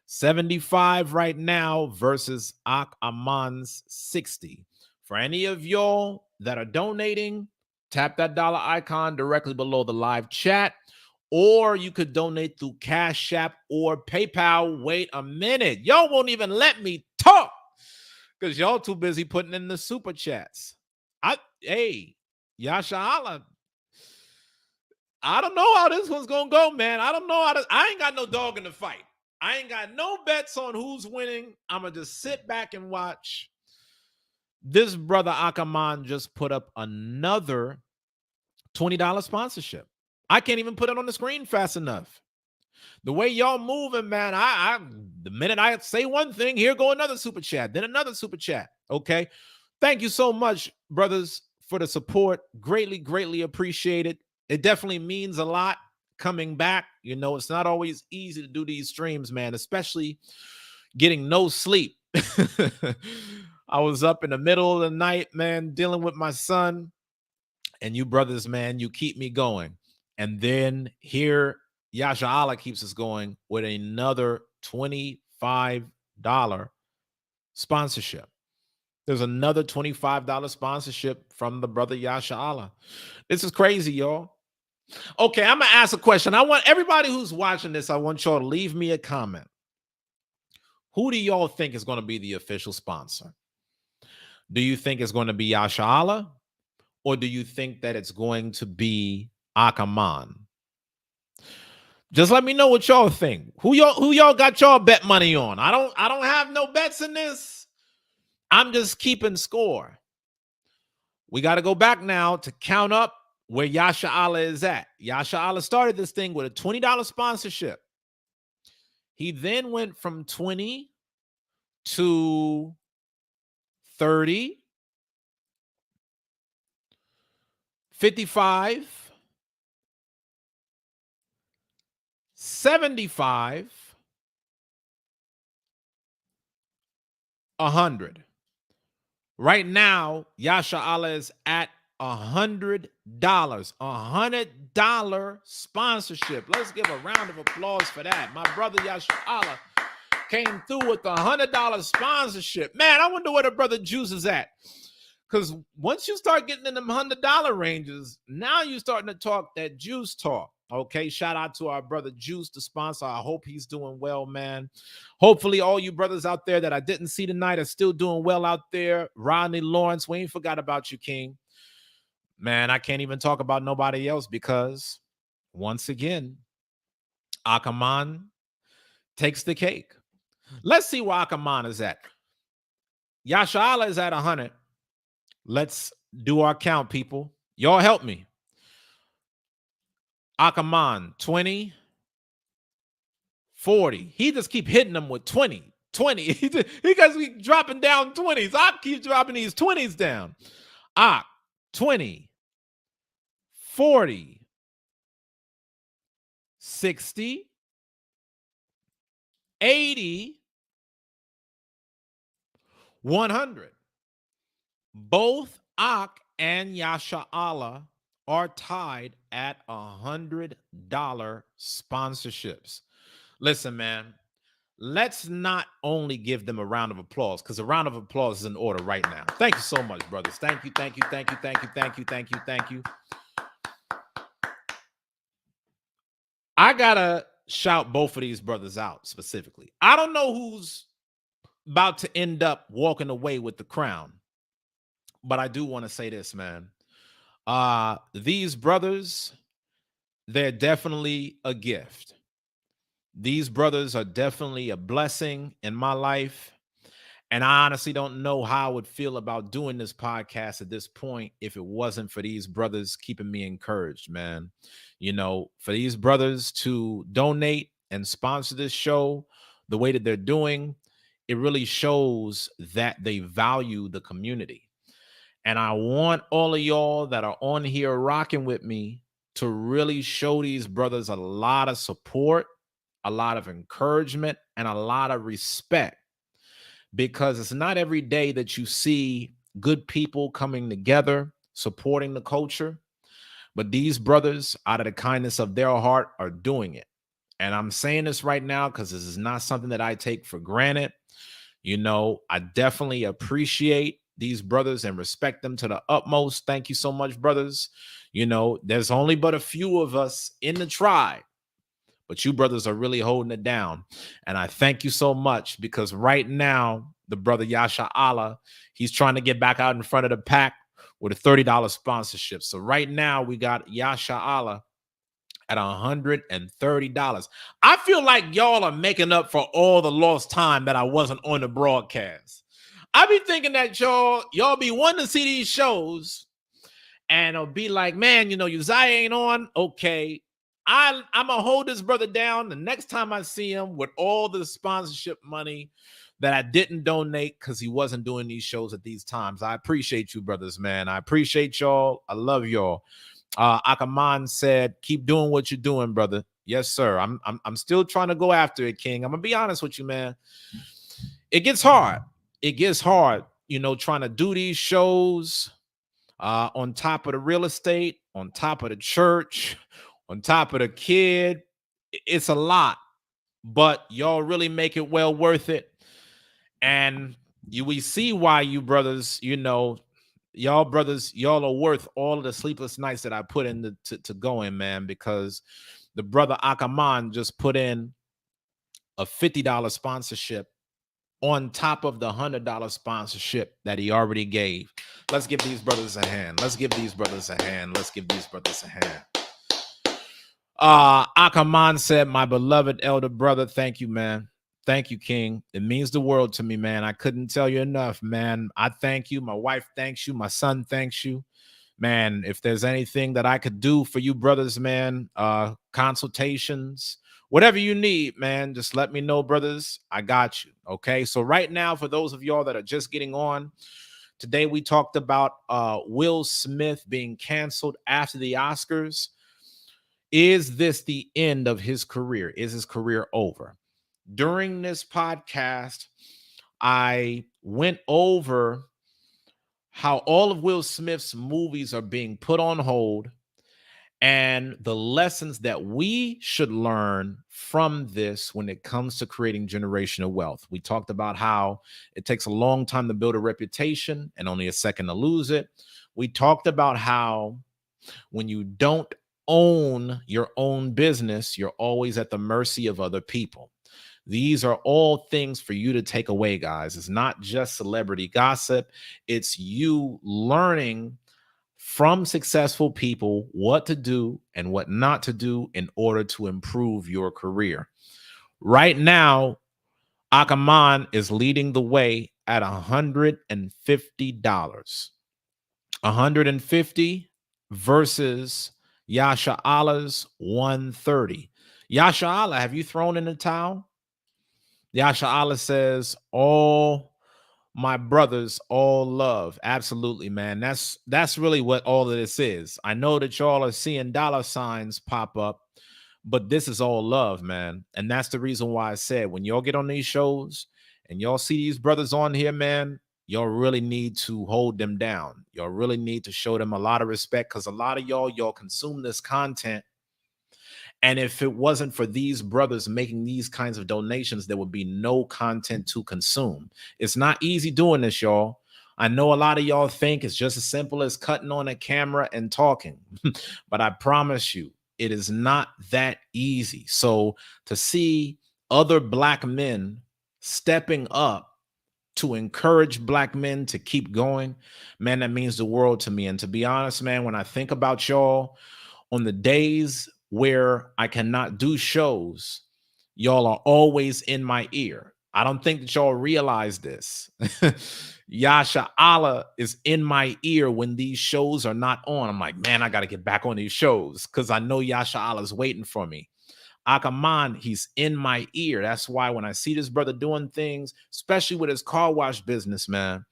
Speaker 1: 75 right now versus Ak Aman's 60. For any of y'all that are donating, tap that dollar icon directly below the live chat, or you could donate through Cash App or PayPal. Wait a minute. Y'all won't even let me talk because y'all too busy putting in the super chats. Hey, Yasha Allah, I don't know how this one's going to go, man. I don't know how I ain't got no dog in the fight. I ain't got no bets on who's winning. I'm going to just sit back and watch. This brother Akaman just put up another $20 sponsorship. I can't even put it on the screen fast enough. The way y'all moving, man, the minute I say one thing, here go another super chat, then another super chat. Okay. Thank you so much, brothers, for the support. Greatly, greatly appreciated. It definitely means a lot coming back. You know, it's not always easy to do these streams, man, especially getting no sleep. I was up in the middle of the night, man, dealing with my son. And you brothers, man, you keep me going. And then here, Yasha Allah keeps us going with another $25 sponsorship. There's another $25 sponsorship from the brother Yasha Allah. This is crazy, y'all. Okay, I'm going to ask a question. I want everybody who's watching this, I want y'all to leave me a comment. Who do y'all think is going to be the official sponsor? Do you think it's going to be Yasha Allah? Or do you think that it's going to be Akaman? Just let me know what y'all think. Who y'all got y'all bet money on? I don't have no bets in this. I'm just keeping score. We got to go back now to count up where Yasha Allah is at. Yasha Allah started this thing with a $20 sponsorship. He then went from 20 to 30, 55, 75, 100. Right now, Yasha Allah is at $100. $100 sponsorship. Let's give a round of applause for that. My brother Yasha Allah came through with the $100 sponsorship. Man, I wonder where the brother Juice is at. Because once you start getting in them $100 ranges, now you're starting to talk that juice talk. Okay, shout out to our brother Juice, the sponsor. I hope he's doing well, man. Hopefully all you brothers out there that I didn't see tonight are still doing well out there. Rodney Lawrence, we ain't forgot about you, King. Man, I can't even talk about nobody else because, once again, Akaman takes the cake. Let's see where Akaman is at. Yasha Allah is at 100. Let's do our count, people. Y'all help me. Akaman, 20, 40. He just keep hitting them with 20. He guys keep dropping down 20s. Ak keeps dropping these 20s down. Ak, 20, 40, 60, 80, 100. Both Ak and Yasha Allah are tied at $100 sponsorships. Listen, man, let's not only give them a round of applause, because a round of applause is in order right now. Thank you so much, brothers. Thank you, thank you, thank you, thank you, thank you, thank you, thank you. I gotta shout both of these brothers out specifically. I don't know who's about to end up walking away with the crown, but I do want to say this, man. These brothers, they're definitely a gift. These brothers are definitely a blessing in my life. And I honestly don't know how I would feel about doing this podcast at this point if it wasn't for these brothers keeping me encouraged, man. You know, for these brothers to donate and sponsor this show the way that they're doing, it really shows that they value the community. And I want all of y'all that are on here rocking with me to really show these brothers a lot of support, a lot of encouragement, and a lot of respect, because it's not every day that you see good people coming together, supporting the culture. But these brothers, out of the kindness of their heart, are doing it. And I'm saying this right now because this is not something that I take for granted. You know, I definitely appreciate these brothers and respect them to the utmost. Thank you so much, brothers. You know, there's only but a few of us in the tribe, but you brothers are really holding it down. And I thank you so much, because right now, the brother Yasha Allah, he's trying to get back out in front of the pack with a $30 sponsorship. So right now, we got Yasha Allah at $130. I feel like y'all are making up for all the lost time that I wasn't on the broadcast. I be thinking that y'all be wanting to see these shows, and it'll be like, man, you know, Uzziah ain't on. Okay, I'm gonna hold this brother down the next time I see him with all the sponsorship money that I didn't donate because he wasn't doing these shows at these times. I appreciate you, brothers, man. I appreciate y'all. I love y'all. Akaman said, keep doing what you're doing, brother. Yes, sir. I'm still trying to go after it, King. I'm gonna be honest with you, man. It gets hard. It gets hard, you know, trying to do these shows on top of the real estate, on top of the church, on top of the kid. It's a lot, but y'all really make it well worth it. And we see why you brothers, you know, y'all brothers, y'all are worth all of the sleepless nights that I put in to going, man, because the brother Akaman just put in a $50 sponsorship on top of the $100 sponsorship that he already gave. Let's give these brothers a hand. Let's give these brothers a hand. Let's give these brothers a hand. Akaman said, my beloved elder brother, thank you, man. Thank you, King. It means the world to me, man. I couldn't tell you enough, man. I thank you. My wife thanks you. My son thanks you. Man, if there's anything that I could do for you brothers, man, consultations, whatever you need, man, just let me know, brothers. I got you. Okay. So right now, for those of y'all that are just getting on, today we talked about Will Smith being canceled after the Oscars. Is this the end of his career? Is his career over? During this podcast, I went over how all of Will Smith's movies are being put on hold and the lessons that we should learn from this when it comes to creating generational wealth. We talked about how it takes a long time to build a reputation and only a second to lose it. We talked about how when you don't own your own business, you're always at the mercy of other people. These are all things for you to take away, guys. It's not just celebrity gossip. It's you learning from successful people what to do and what not to do in order to improve your career. Right now, Akaman is leading the way at $150. $150 versus Yasha Allah's $130. Yasha Allah, have you thrown in the towel? Yasha Allah says, all my brothers, all love. Absolutely, man. That's really what all of this is. I know that y'all are seeing dollar signs pop up, but this is all love, man. And that's the reason why I said when y'all get on these shows and y'all see these brothers on here, man, y'all really need to hold them down. Y'all really need to show them a lot of respect, because a lot of y'all consume this content. And if it wasn't for these brothers making these kinds of donations, there would be no content to consume. It's not easy doing this, y'all. I know a lot of y'all think it's just as simple as cutting on a camera and talking, but I promise you, it is not that easy. So to see other black men stepping up to encourage black men to keep going, man, that means the world to me. And to be honest, man, when I think about y'all on the days where I cannot do shows, y'all are always in my ear. I don't think that y'all realize this. Yasha Allah is in my ear when these shows are not on. I'm like, man, I got to get back on these shows because I know Yasha Allah is waiting for me. Akaman, he's in my ear. That's why when I see this brother doing things, especially with his car wash business, man,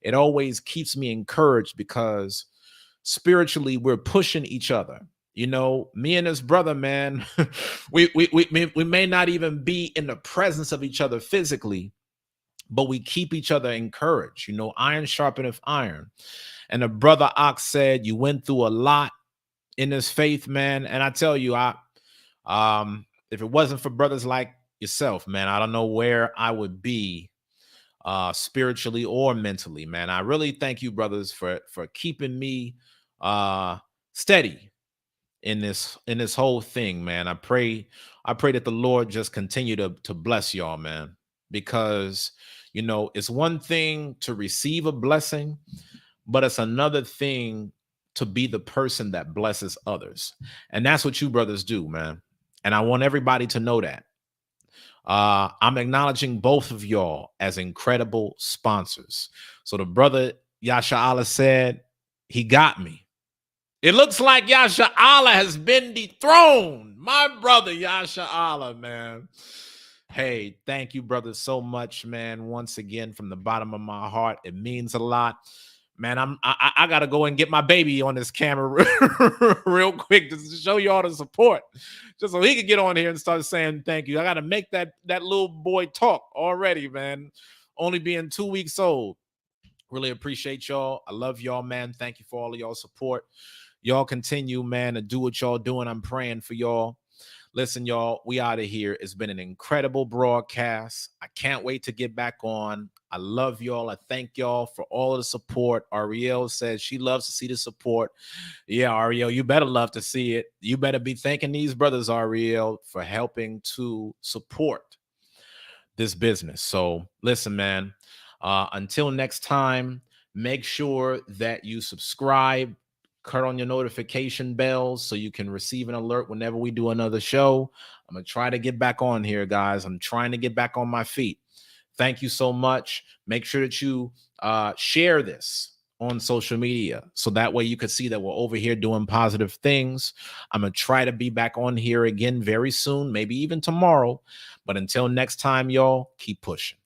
Speaker 1: it always keeps me encouraged, because spiritually we're pushing each other. You know, me and his brother, man, we may not even be in the presence of each other physically, but we keep each other encouraged. You know, iron sharpeneth iron. And the brother Ox said, you went through a lot in this faith, man. And I tell you, if it wasn't for brothers like yourself, man, I don't know where I would be spiritually or mentally, man. I really thank you, brothers, for keeping me steady in this whole thing, man. I pray that the Lord just continue to bless y'all, man, because you know, it's one thing to receive a blessing, but it's another thing to be the person that blesses others. And that's what you brothers do, man. And I want everybody to know that. I'm acknowledging both of y'all as incredible sponsors. So the brother Yasha Allah said, he got me. It looks like Yasha Allah has been dethroned. My brother Yasha Allah, man. Hey, thank you, brother, so much, man. Once again, from the bottom of my heart, it means a lot. Man, I gotta go and get my baby on this camera real quick just to show you all the support, just so he can get on here and start saying thank you. I gotta make that little boy talk already, man. Only being 2 weeks old. Really appreciate y'all. I love y'all, man. Thank you for all of y'all support. Y'all continue, man, to do what y'all doing. I'm praying for y'all. Listen, y'all, we out of here. It's been an incredible broadcast. I can't wait to get back on. I love y'all. I thank y'all for all of the support. Ariel says she loves to see the support. Yeah, Ariel, you better love to see it. You better be thanking these brothers, Ariel, for helping to support this business. So listen, man, until next time, make sure that you subscribe, cut on your notification bells so you can receive an alert whenever we do another show. I'm going to try to get back on here, guys. I'm trying to get back on my feet. Thank you so much. Make sure that you share this on social media so that way you can see that we're over here doing positive things. I'm going to try to be back on here again very soon, maybe even tomorrow. But until next time, y'all, keep pushing.